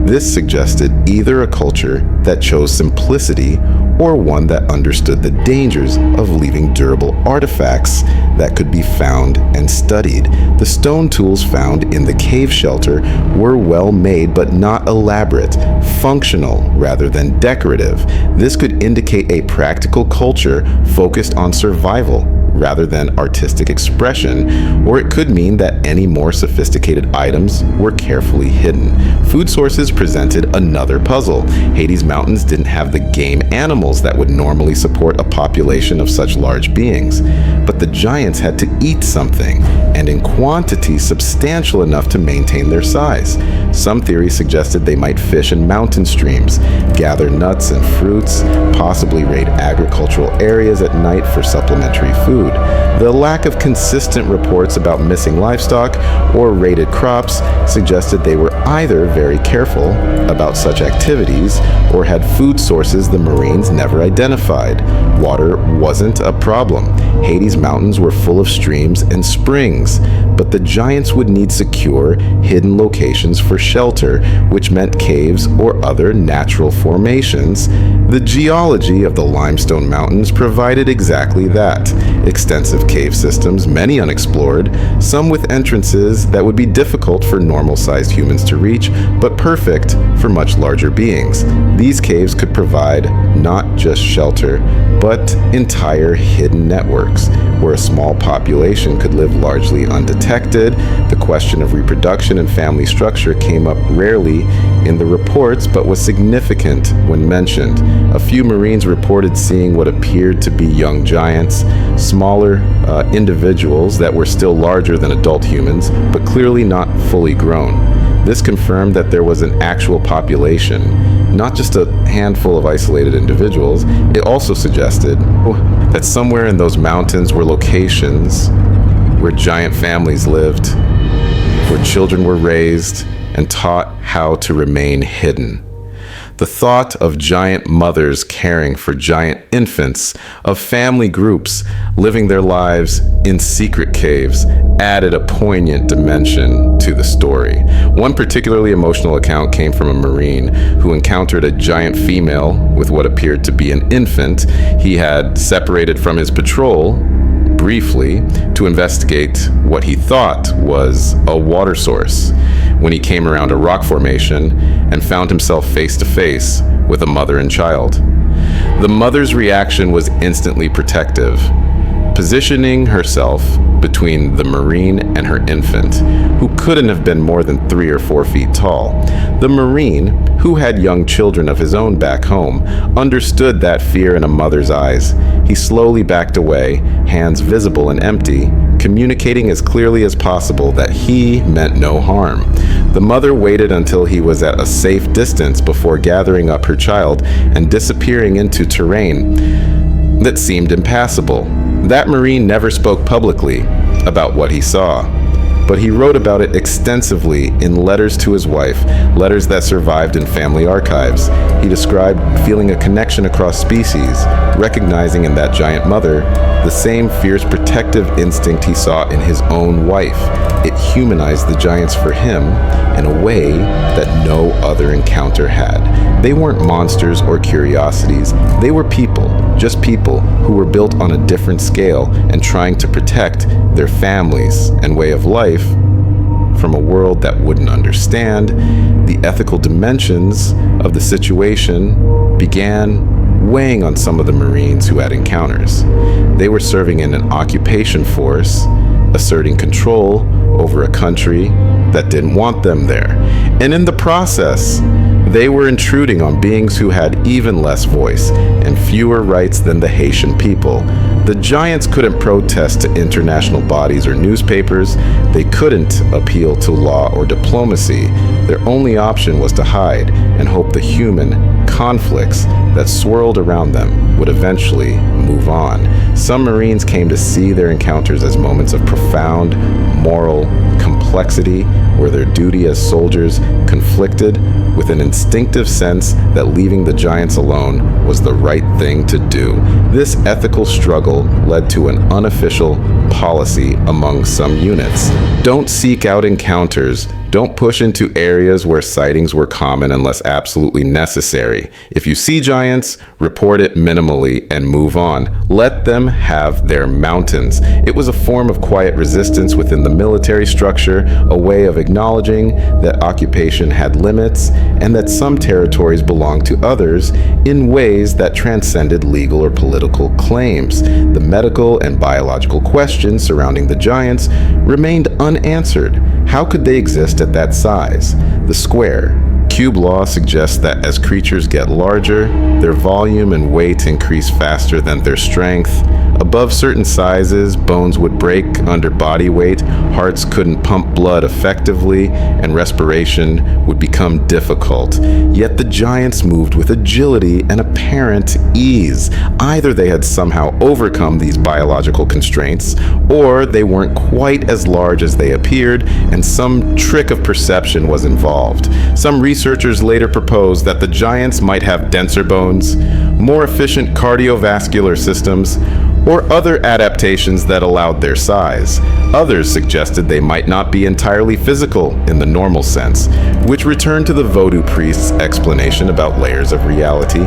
This suggested either a culture that chose simplicity or one that understood the dangers of leaving durable artifacts that could be found and studied. The stone tools found in the cave shelter were well made but not elaborate, functional rather than decorative. This could indicate a practical culture focused on survival rather than artistic expression, or it could mean that any more sophisticated items were carefully hidden. Food sources presented another puzzle. Haiti's mountains didn't have the game animals that would normally support a population of such large beings. But the giants had to eat something, and in quantity substantial enough to maintain their size. Some theories suggested they might fish in mountain streams, gather nuts and fruits, possibly raid agricultural areas at night for supplementary food. The lack of consistent reports about missing livestock or raided crops suggested they were either very careful about such activities or had food sources the Marines never identified. Water wasn't a problem. Haiti's mountains were full of streams and springs, but the giants would need secure, hidden locations for shelter, which meant caves or other natural formations. The geology of the limestone mountains provided exactly that. Extensive cave systems, many unexplored, some with entrances that would be difficult for normal-sized humans to reach, but perfect for much larger beings. These caves could provide not just shelter, but entire hidden networks, where a small population could live largely undetected. The question of reproduction and family structure came up rarely in the reports, but was significant when mentioned. A few Marines reported seeing what appeared to be young giants, smaller individuals that were still larger than adult humans, but clearly not fully grown. This confirmed that there was an actual population, not just a handful of isolated individuals. It also suggested that somewhere in those mountains were locations where giant families lived, where children were raised and taught how to remain hidden. The thought of giant mothers caring for giant infants, of family groups living their lives in secret caves, added a poignant dimension to the story. One particularly emotional account came from a Marine who encountered a giant female with what appeared to be an infant. He had separated from his patrol briefly to investigate what he thought was a water source when he came around a rock formation and found himself face to face with a mother and child. The mother's reaction was instantly protective, positioning herself between the Marine and her infant, who couldn't have been more than 3 or 4 feet tall. The Marine, who had young children of his own back home, understood that fear in a mother's eyes. He slowly backed away, hands visible and empty, communicating as clearly as possible that he meant no harm. The mother waited until he was at a safe distance before gathering up her child and disappearing into terrain that seemed impassable. That Marine never spoke publicly about what he saw, but he wrote about it extensively in letters to his wife, letters that survived in family archives. He described feeling a connection across species, recognizing in that giant mother the same fierce protective instinct he saw in his own wife. It humanized the giants for him in a way that no other encounter had. They weren't monsters or curiosities. They were people, just people who were built on a different scale and trying to protect their families and way of life from a world that wouldn't understand. The ethical dimensions of the situation began weighing on some of the Marines who had encounters. They were serving in an occupation force, asserting control over a country that didn't want them there. And in the process, they were intruding on beings who had even less voice and fewer rights than the Haitian people. The giants couldn't protest to international bodies or newspapers. They couldn't appeal to law or diplomacy. Their only option was to hide and hope the human conflicts that swirled around them would eventually move on. Some Marines came to see their encounters as moments of profound moral complexity, where their duty as soldiers conflicted with an instinctive sense that leaving the giants alone was the right thing to do. This ethical struggle led to an unofficial policy among some units. Don't seek out encounters, Don't push into areas where sightings were common unless absolutely necessary. If you see giants, report it minimally and move on. Let them have their mountains. It was a form of quiet resistance within the military structure, a way of acknowledging that occupation had limits and that some territories belonged to others in ways that transcended legal or political claims. The medical and biological questions surrounding the giants remained unanswered. How could they exist at that size? The square. Cube law suggests that as creatures get larger, their volume and weight increase faster than their strength. Above certain sizes, bones would break under body weight, hearts couldn't pump blood effectively, and respiration would become difficult. Yet the giants moved with agility and apparent ease. Either they had somehow overcome these biological constraints, or they weren't quite as large as they appeared, and some trick of perception was involved. Some researchers later proposed that the giants might have denser bones, more efficient cardiovascular systems, or other adaptations that allowed their size. Others suggested they might not be entirely physical in the normal sense, which returned to the voodoo priest's explanation about layers of reality.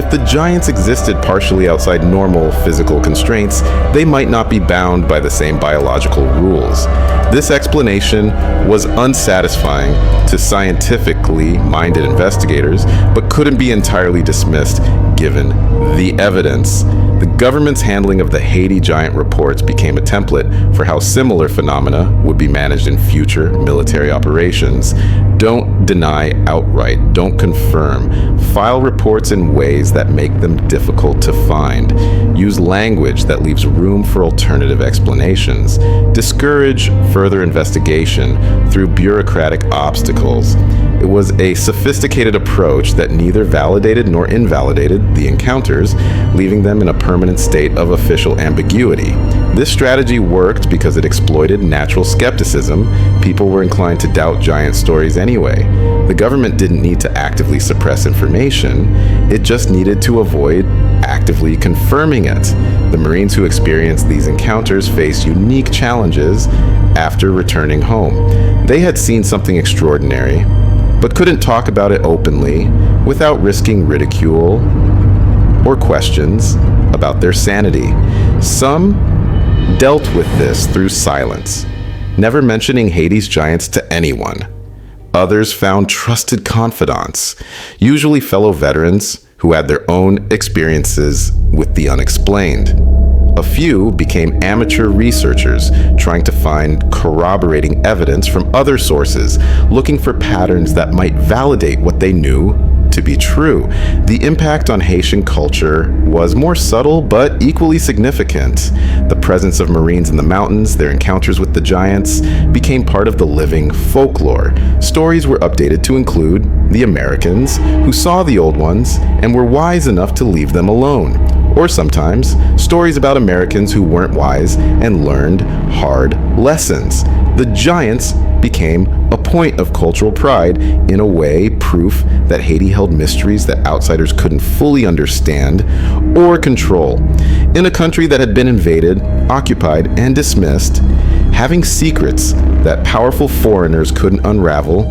If the giants existed partially outside normal physical constraints, they might not be bound by the same biological rules. This explanation was unsatisfying to scientifically minded investigators, but couldn't be entirely dismissed given the evidence. The government's handling of the Haiti giant reports became a template for how similar phenomena would be managed in future military operations. Don't deny outright, don't confirm. File reports in ways that make them difficult to find. Use language that leaves room for alternative explanations. Discourage further investigation through bureaucratic obstacles. It was a sophisticated approach that neither validated nor invalidated the encounters, leaving them in a permanent state of official ambiguity. This strategy worked because it exploited natural skepticism. People were inclined to doubt giant stories anyway. The government didn't need to actively suppress information, it just needed to avoid actively confirming it. The Marines who experienced these encounters faced unique challenges after returning home. They had seen something extraordinary, but couldn't talk about it openly without risking ridicule or questions about their sanity. Some dealt with this through silence, never mentioning Haiti's giants to anyone. Others found trusted confidants, usually fellow veterans who had their own experiences with the unexplained. A few became amateur researchers, trying to find corroborating evidence from other sources, looking for patterns that might validate what they knew to be true. The impact on Haitian culture was more subtle but equally significant. The presence of Marines in the mountains, their encounters with the giants, became part of the living folklore. Stories were updated to include the Americans who saw the old ones and were wise enough to leave them alone. Or sometimes, stories about Americans who weren't wise and learned hard lessons. The giants became a point of cultural pride, in a way, proof that Haiti held mysteries that outsiders couldn't fully understand or control. In a country that had been invaded, occupied, and dismissed, having secrets that powerful foreigners couldn't unravel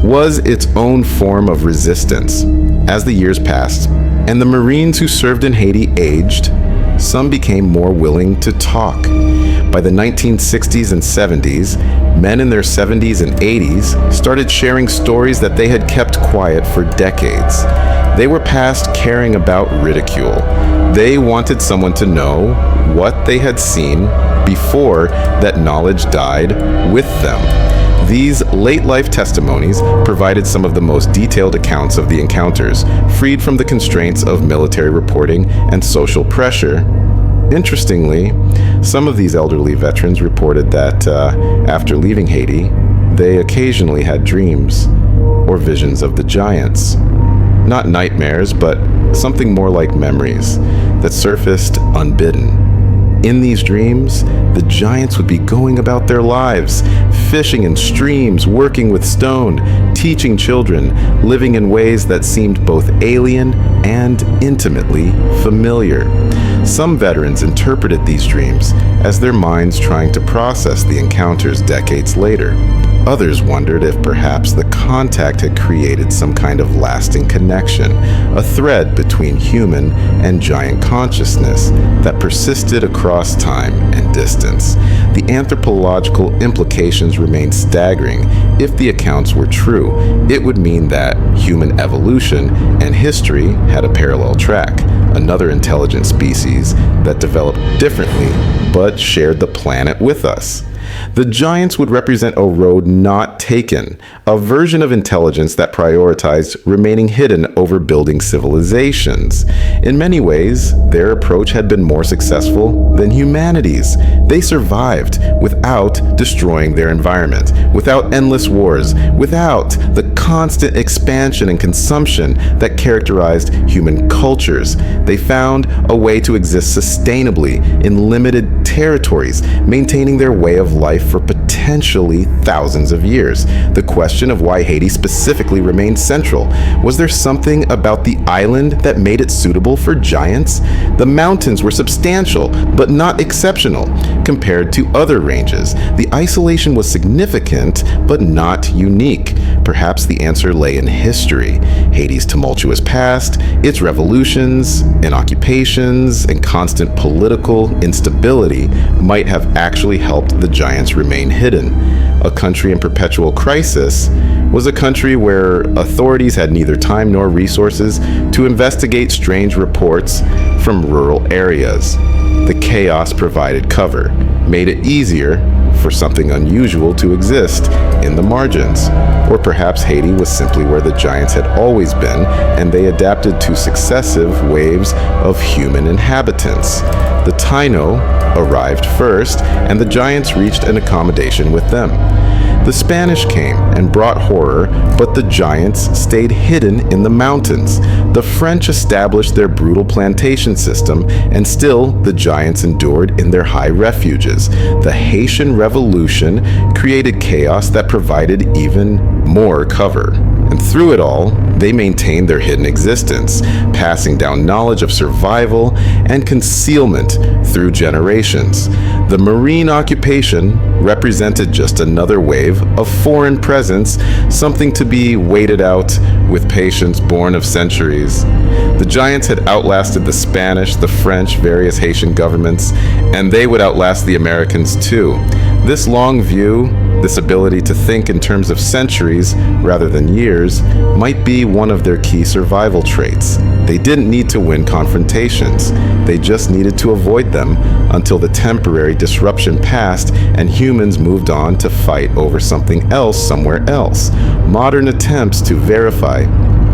was its own form of resistance. As the years passed, and the Marines who served in Haiti aged, some became more willing to talk. By the 1960s and 70s, men in their 70s and 80s started sharing stories that they had kept quiet for decades. They were past caring about ridicule. They wanted someone to know what they had seen before that knowledge died with them. These late-life testimonies provided some of the most detailed accounts of the encounters, freed from the constraints of military reporting and social pressure. Interestingly, some of these elderly veterans reported that after leaving Haiti, they occasionally had dreams or visions of the giants. Not nightmares, but something more like memories that surfaced unbidden. In these dreams, the giants would be going about their lives, fishing in streams, working with stone, teaching children, living in ways that seemed both alien and intimately familiar. Some veterans interpreted these dreams as their minds trying to process the encounters decades later. Others wondered if perhaps the contact had created some kind of lasting connection, a thread between human and giant consciousness that persisted across time and distance. The anthropological implications remain staggering. If the accounts were true, it would mean that human evolution and history had a parallel track, another intelligent species that developed differently but shared the planet with us. The giants would represent a road not taken, a version of intelligence that prioritized remaining hidden over building civilizations. In many ways, their approach had been more successful than humanity's. They survived without destroying their environment, without endless wars, without the constant expansion and consumption that characterized human cultures. They found a way to exist sustainably in limited territories, maintaining their way of life for potentially thousands of years. The question of why Haiti specifically remained central. Was there something about the island that made it suitable for giants? The mountains were substantial, but not exceptional compared to other ranges. The isolation was significant, but not unique. Perhaps the answer lay in history. Haiti's tumultuous past, its revolutions and occupations, and constant political instability might have actually helped the giants remain hidden. A country in perpetual crisis was a country where authorities had neither time nor resources to investigate strange reports from rural areas. The chaos provided cover, made it easier for something unusual to exist in the margins. Or perhaps Haiti was simply where the giants had always been, and they adapted to successive waves of human inhabitants. The Taino arrived first, and the giants reached an accommodation with them. The Spanish came and brought horror, but the giants stayed hidden in the mountains. The French established their brutal plantation system, and still the giants endured in their high refuges. The Haitian Revolution created chaos that provided even more cover. And through it all, they maintained their hidden existence, passing down knowledge of survival and concealment through generations. The marine occupation represented just another wave of foreign presence, something to be waited out with patience born of centuries. The giants had outlasted the Spanish, the French, various Haitian governments, and they would outlast the Americans too. This long view, this ability to think in terms of centuries rather than years, might be one of their key survival traits. They didn't need to win confrontations. They just needed to avoid them until the temporary disruption passed and humans moved on to fight over something else somewhere else. Modern attempts to verify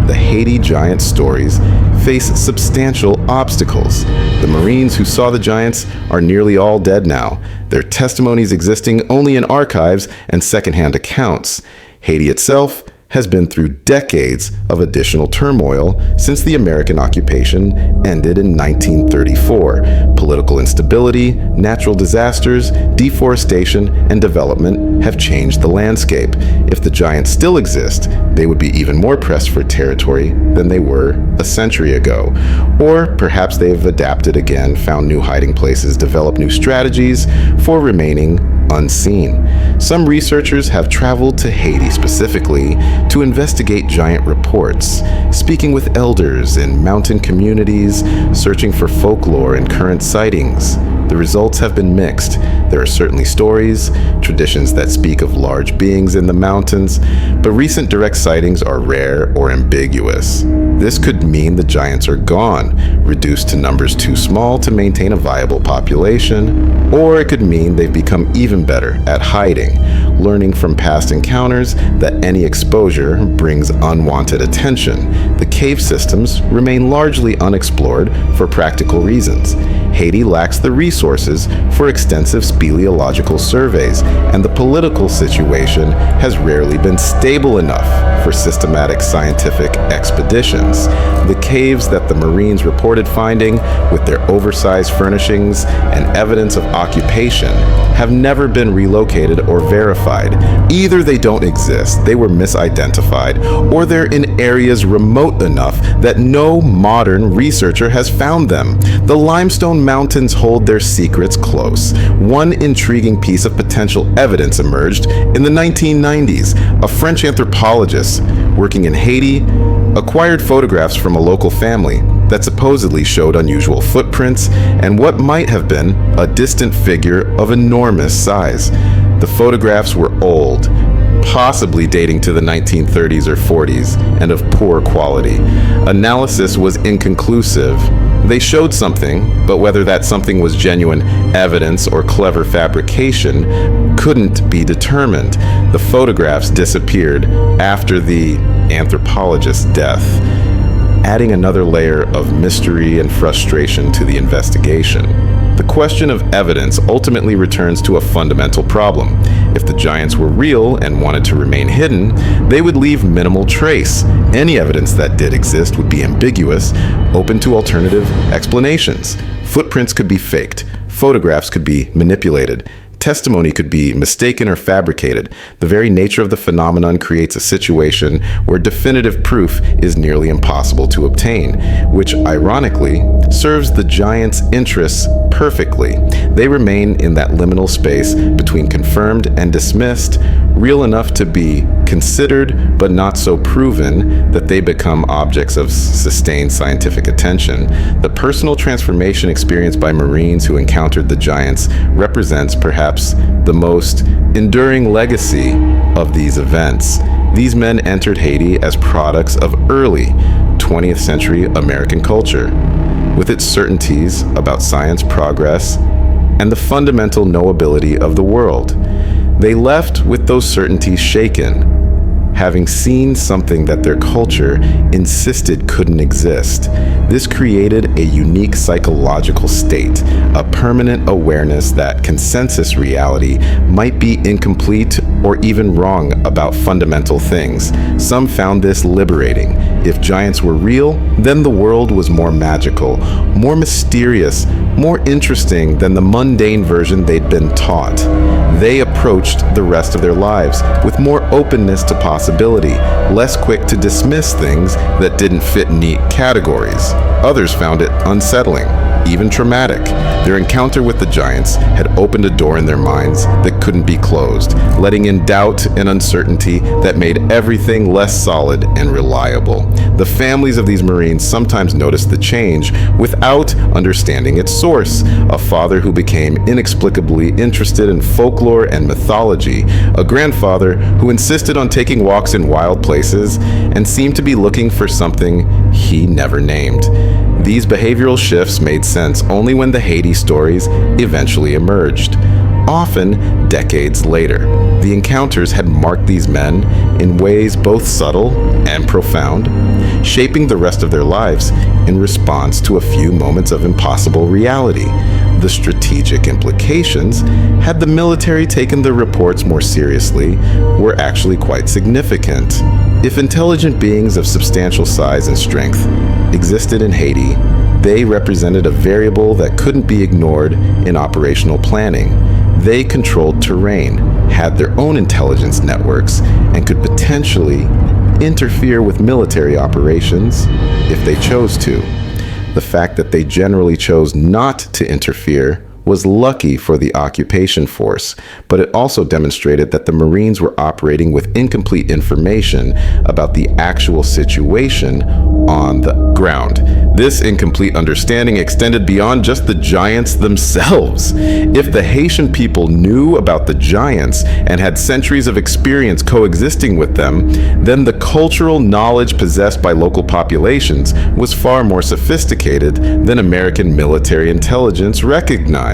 the Haiti giant stories face substantial obstacles. The Marines who saw the giants are nearly all dead now, their testimonies existing only in archives and secondhand accounts. Haiti itself has been through decades of additional turmoil since the American occupation ended in 1934. Political instability, natural disasters, deforestation, and development have changed the landscape. If the giants still exist, they would be even more pressed for territory than they were a century ago. Or perhaps they've adapted again, found new hiding places, developed new strategies for remaining unseen. Some researchers have traveled to Haiti specifically to investigate giant reports, speaking with elders in mountain communities, searching for folklore and current sightings. The results have been mixed. There are certainly stories, traditions that speak of large beings in the mountains, but recent direct sightings are rare or ambiguous. This could mean the giants are gone, reduced to numbers too small to maintain a viable population, or it could mean they've become even better at hiding, learning from past encounters that any exposure brings unwanted attention. The cave systems remain largely unexplored for practical reasons. Haiti lacks the resources for extensive speleological surveys, and the political situation has rarely been stable enough for systematic scientific expeditions. The caves that the Marines reported finding, with their oversized furnishings and evidence of occupation, have never been relocated or verified. Either they don't exist, they were misidentified, or they're in areas remote enough that no modern researcher has found them. The limestone mountains hold their secrets close. One intriguing piece of potential evidence emerged in the 1990s. A French anthropologist working in Haiti acquired photographs from a local family that supposedly showed unusual footprints and what might have been a distant figure of enormous size. The photographs were old, possibly dating to the 1930s or 40s, and of poor quality. Analysis was inconclusive. They showed something, but whether that something was genuine evidence or clever fabrication couldn't be determined. The photographs disappeared after the anthropologist's death, adding another layer of mystery and frustration to the investigation. The question of evidence ultimately returns to a fundamental problem. If the giants were real and wanted to remain hidden, they would leave minimal trace. Any evidence that did exist would be ambiguous, open to alternative explanations. Footprints could be faked, photographs could be manipulated, testimony could be mistaken or fabricated. The very nature of the phenomenon creates a situation where definitive proof is nearly impossible to obtain, which ironically serves the giants' interests perfectly. They remain in that liminal space between confirmed and dismissed, real enough to be considered but not so proven that they become objects of sustained scientific attention. The personal transformation experienced by Marines who encountered the giants represents perhaps the most enduring legacy of these events. These men entered Haiti as products of early 20th century American culture, with its certainties about science progress and the fundamental knowability of the world. They left with those certainties shaken, having seen something that their culture insisted couldn't exist. This created a unique psychological state, a permanent awareness that consensus reality might be incomplete or even wrong about fundamental things. Some found this liberating. If giants were real, then the world was more magical, more mysterious, more interesting than the mundane version they'd been taught. They approached the rest of their lives with more openness to possibility, less quick to dismiss things that didn't fit neat categories. Others found it unsettling, even traumatic. Their encounter with the giants had opened a door in their minds that couldn't be closed, letting in doubt and uncertainty that made everything less solid and reliable. The families of these Marines sometimes noticed the change without understanding its source. A father who became inexplicably interested in folklore and mythology, a grandfather who insisted on taking walks in wild places and seemed to be looking for something he never named. These behavioral shifts made sense only when the Haiti stories eventually emerged, often decades later. The encounters had marked these men in ways both subtle and profound, shaping the rest of their lives in response to a few moments of impossible reality. The strategic implications, had the military taken the reports more seriously, were actually quite significant. If intelligent beings of substantial size and strength existed in Haiti, they represented a variable that couldn't be ignored in operational planning. They controlled terrain, had their own intelligence networks, and could potentially interfere with military operations if they chose to. The fact that they generally chose not to interfere was lucky for the occupation force, but it also demonstrated that the Marines were operating with incomplete information about the actual situation on the ground. This incomplete understanding extended beyond just the giants themselves. If the Haitian people knew about the giants and had centuries of experience coexisting with them, then the cultural knowledge possessed by local populations was far more sophisticated than American military intelligence recognized.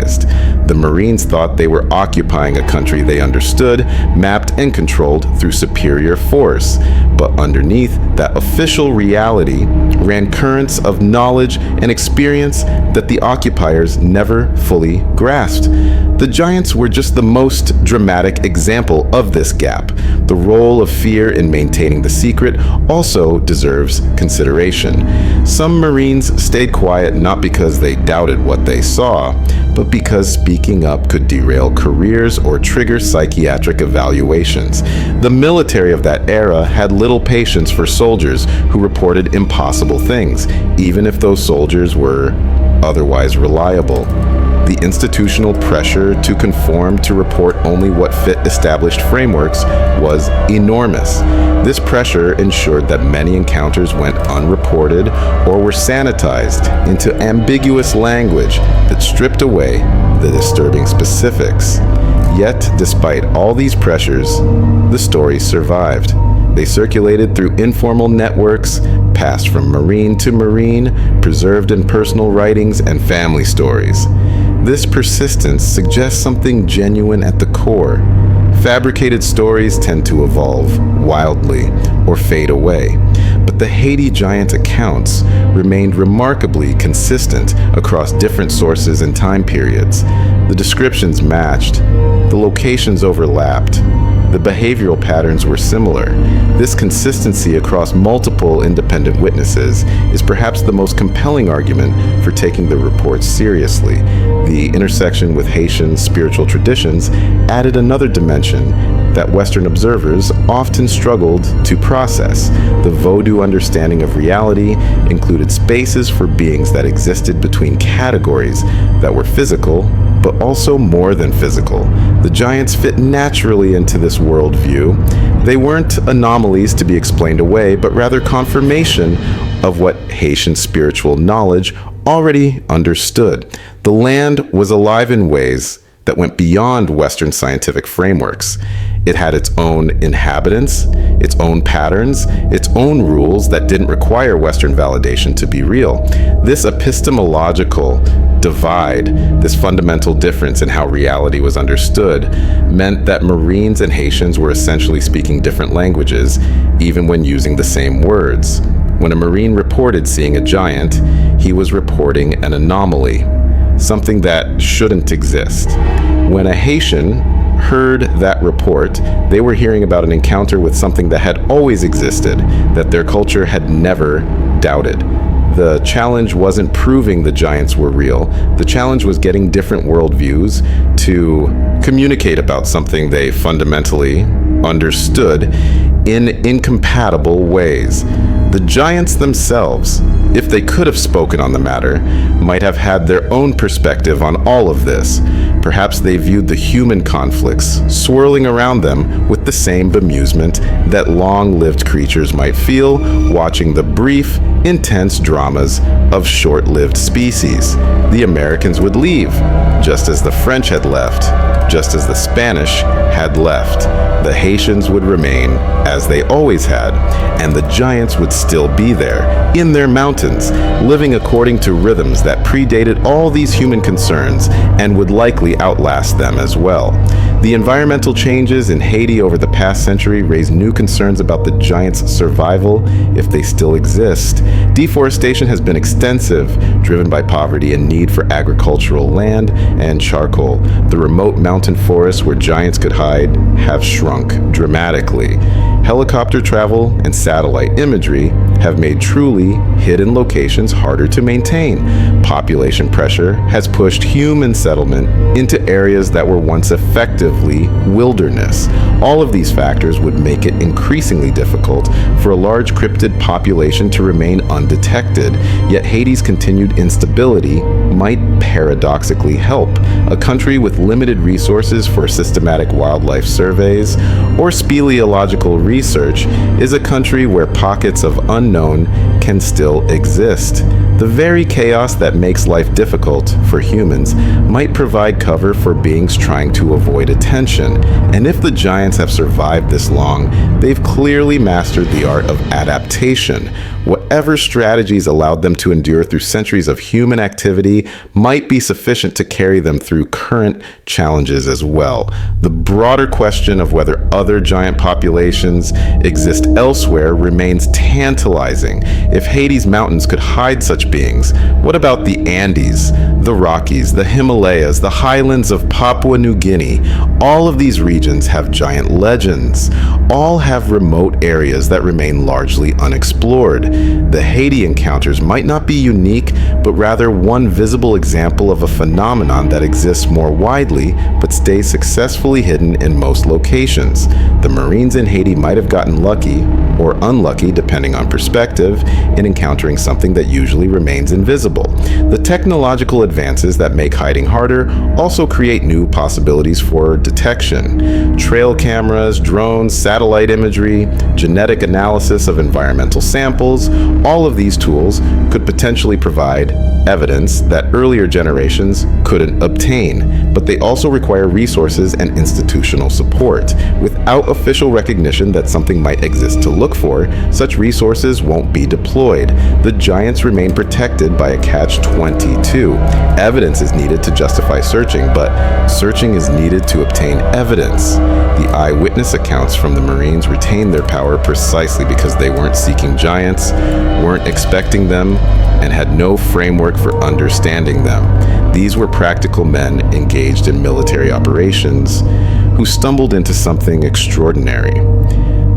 The Marines thought they were occupying a country they understood, mapped, and controlled through superior force. But underneath that official reality ran currents of knowledge and experience that the occupiers never fully grasped. The Giants were just the most dramatic example of this gap. The role of fear in maintaining the secret also deserves consideration. Some Marines stayed quiet not because they doubted what they saw, but because speaking up could derail careers or trigger psychiatric evaluations. The military of that era had little patience for soldiers who reported impossible things, even if those soldiers were otherwise reliable. The institutional pressure to conform to report only what fit established frameworks was enormous. This pressure ensured that many encounters went unreported or were sanitized into ambiguous language that stripped away the disturbing specifics. Yet, despite all these pressures, the stories survived. They circulated through informal networks, passed from Marine to Marine, preserved in personal writings and family stories. This persistence suggests something genuine at the core. Fabricated stories tend to evolve wildly or fade away, but the Haiti Giant accounts remained remarkably consistent across different sources and time periods. The descriptions matched, the locations overlapped, the behavioral patterns were similar. This consistency across multiple independent witnesses is perhaps the most compelling argument for taking the reports seriously. The intersection with Haitian spiritual traditions added another dimension that Western observers often struggled to process. The Vodou understanding of reality included spaces for beings that existed between categories that were physical, but also more than physical. The Giants fit naturally into this worldview. They weren't anomalies to be explained away, but rather confirmation of what Haitian spiritual knowledge already understood. The land was alive in ways that went beyond Western scientific frameworks. It had its own inhabitants, its own patterns, its own rules that didn't require Western validation to be real. This epistemological divide, this fundamental difference in how reality was understood, meant that Marines and Haitians were essentially speaking different languages, even when using the same words. When a Marine reported seeing a giant, he was reporting an anomaly, something that shouldn't exist. When a Haitian heard that report, they were hearing about an encounter with something that had always existed, that their culture had never doubted. The challenge wasn't proving the giants were real. The challenge was getting different worldviews to communicate about something they fundamentally understood in incompatible ways. The giants themselves, if they could have spoken on the matter, might have had their own perspective on all of this. Perhaps they viewed the human conflicts swirling around them with the same bemusement that long-lived creatures might feel watching the brief, intense dramas of short-lived species. The Americans would leave, just as the French had left, just as the Spanish had left. The Haitians would remain as they always had, and the giants would still be there, in their mountains, living according to rhythms that predated all these human concerns and would likely outlast them as well. The environmental changes in Haiti over the past century raise new concerns about the giants' survival if they still exist. Deforestation has been extensive, driven by poverty and need for agricultural land and charcoal. The remote mountain forests where giants could hide have shrunk dramatically. Helicopter travel and satellite imagery have made truly hidden locations harder to maintain. Population pressure has pushed human settlement into areas that were once effectively wilderness. All of these factors would make it increasingly difficult for a large cryptid population to remain undetected, yet Haiti's continued instability might paradoxically help. A country with limited resources for systematic wildlife surveys or speleological research is a country where pockets of unknown can still exist. The very chaos that makes life difficult for humans might provide cover for beings trying to avoid attention. And if the giants have survived this long, they've clearly mastered the art of adaptation. Whatever strategies allowed them to endure through centuries of human activity might be sufficient to carry them through current challenges as well. The broader question of whether other giant populations exist elsewhere remains tantalizing. If Haiti's mountains could hide such beings, what about the Andes, the Rockies, the Himalayas, the highlands of Papua New Guinea? All of these regions have giant legends. All have remote areas that remain largely unexplored. The Haiti encounters might not be unique, but rather one visible example of a phenomenon that exists more widely, but stays successfully hidden in most locations. The Marines in Haiti might have gotten lucky, or unlucky depending on perspective, in encountering something that usually remains invisible. The technological advances that make hiding harder also create new possibilities for detection. Trail cameras, drones, satellite imagery, genetic analysis of environmental samples, all of these tools could potentially provide evidence that earlier generations couldn't obtain, but they also require resources and institutional support. Without official recognition that something might exist to look for, such resources won't be deployed. The giants remain protected by a catch-22. Evidence is needed to justify searching, but searching is needed to obtain evidence. The eyewitness accounts from the Marines retain their power precisely because they weren't seeking giants, weren't expecting them, and had no framework for understanding them. These were practical men engaged in military operations who stumbled into something extraordinary.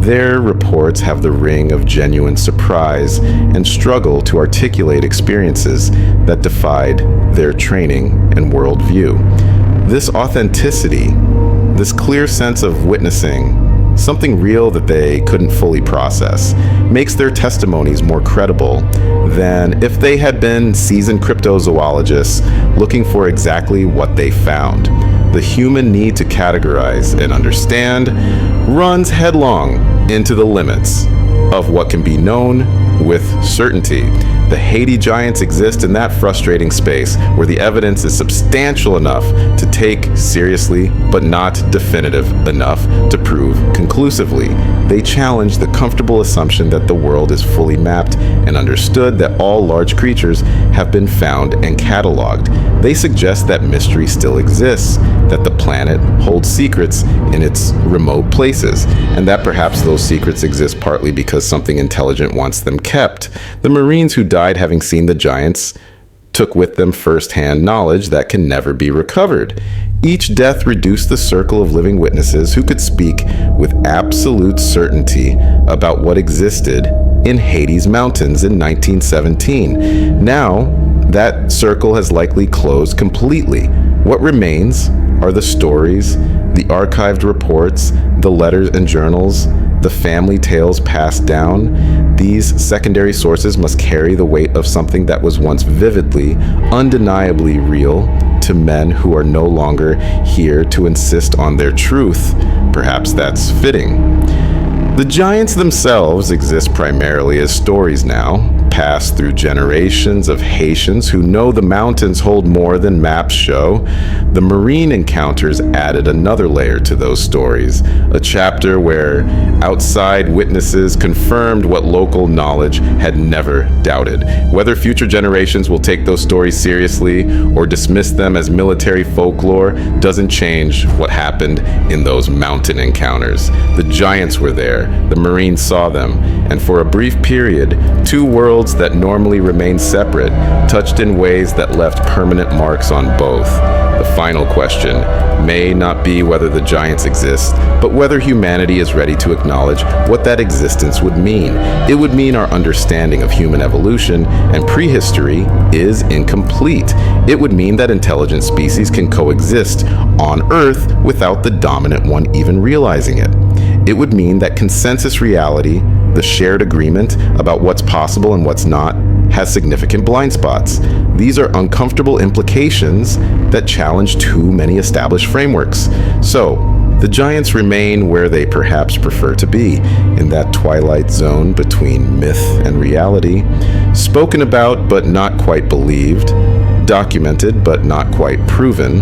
Their reports have the ring of genuine surprise and struggle to articulate experiences that defied their training and worldview. This authenticity, this clear sense of witnessing something real that they couldn't fully process, makes their testimonies more credible than if they had been seasoned cryptozoologists looking for exactly what they found. The human need to categorize and understand runs headlong into the limits of what can be known with certainty. The Haiti giants exist in that frustrating space where the evidence is substantial enough to take seriously, but not definitive enough to prove conclusively. They challenge the comfortable assumption that the world is fully mapped and understood, that all large creatures have been found and cataloged. They suggest that mystery still exists, that the planet holds secrets in its remote places, and that perhaps those secrets exist partly because something intelligent wants them kept. The Marines who died having seen the giants took with them first-hand knowledge that can never be recovered. Each death reduced the circle of living witnesses who could speak with absolute certainty about what existed in Haiti's mountains in 1917. Now, that circle has likely closed completely. What remains are the stories, the archived reports, the letters and journals, the family tales passed down. These secondary sources must carry the weight of something that was once vividly, undeniably real to men who are no longer here to insist on their truth. Perhaps that's fitting. The giants themselves exist primarily as stories now, passed through generations of Haitians who know the mountains hold more than maps show. The Marine encounters added another layer to those stories, a chapter where outside witnesses confirmed what local knowledge had never doubted. Whether future generations will take those stories seriously or dismiss them as military folklore doesn't change what happened in those mountain encounters. The giants were there, the Marines saw them, and for a brief period, two worlds that normally remain separate touched in ways that left permanent marks on both. The final question may not be whether the giants exist, but whether humanity is ready to acknowledge what that existence would mean. It would mean our understanding of human evolution and prehistory is incomplete. It would mean that intelligent species can coexist on Earth without the dominant one even realizing it. It would mean that consensus reality, the shared agreement about what's possible and what's not, has significant blind spots. These are uncomfortable implications that challenge too many established frameworks. So, the giants remain where they perhaps prefer to be, in that twilight zone between myth and reality, spoken about but not quite believed, documented but not quite proven.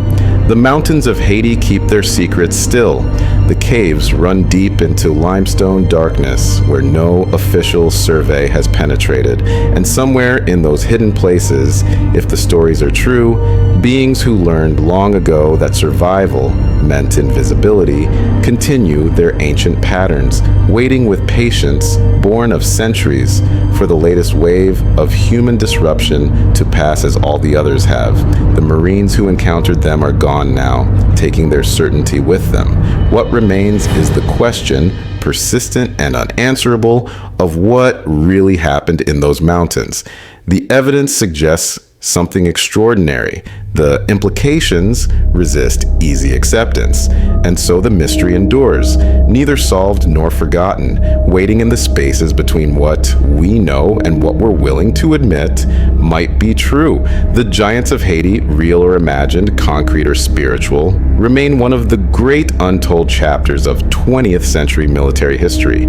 The mountains of Haiti keep their secrets still. The caves run deep into limestone darkness where no official survey has penetrated. And somewhere in those hidden places, if the stories are true, beings who learned long ago that survival meant invisibility continue their ancient patterns, waiting with patience born of centuries for the latest wave of human disruption to pass as all the others have. The Marines who encountered them are gone now, taking their certainty with them. What remains is the question, persistent and unanswerable, of what really happened in those mountains. The evidence suggests something extraordinary. The implications resist easy acceptance, and so the mystery endures, neither solved nor forgotten, waiting in the spaces between what we know and what we're willing to admit might be true. The giants of Haiti, real or imagined, concrete or spiritual, remain one of the great untold chapters of 20th century military history.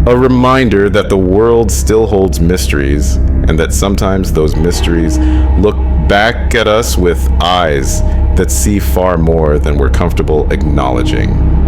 A reminder that the world still holds mysteries, and that sometimes those mysteries look back at us with eyes that see far more than we're comfortable acknowledging.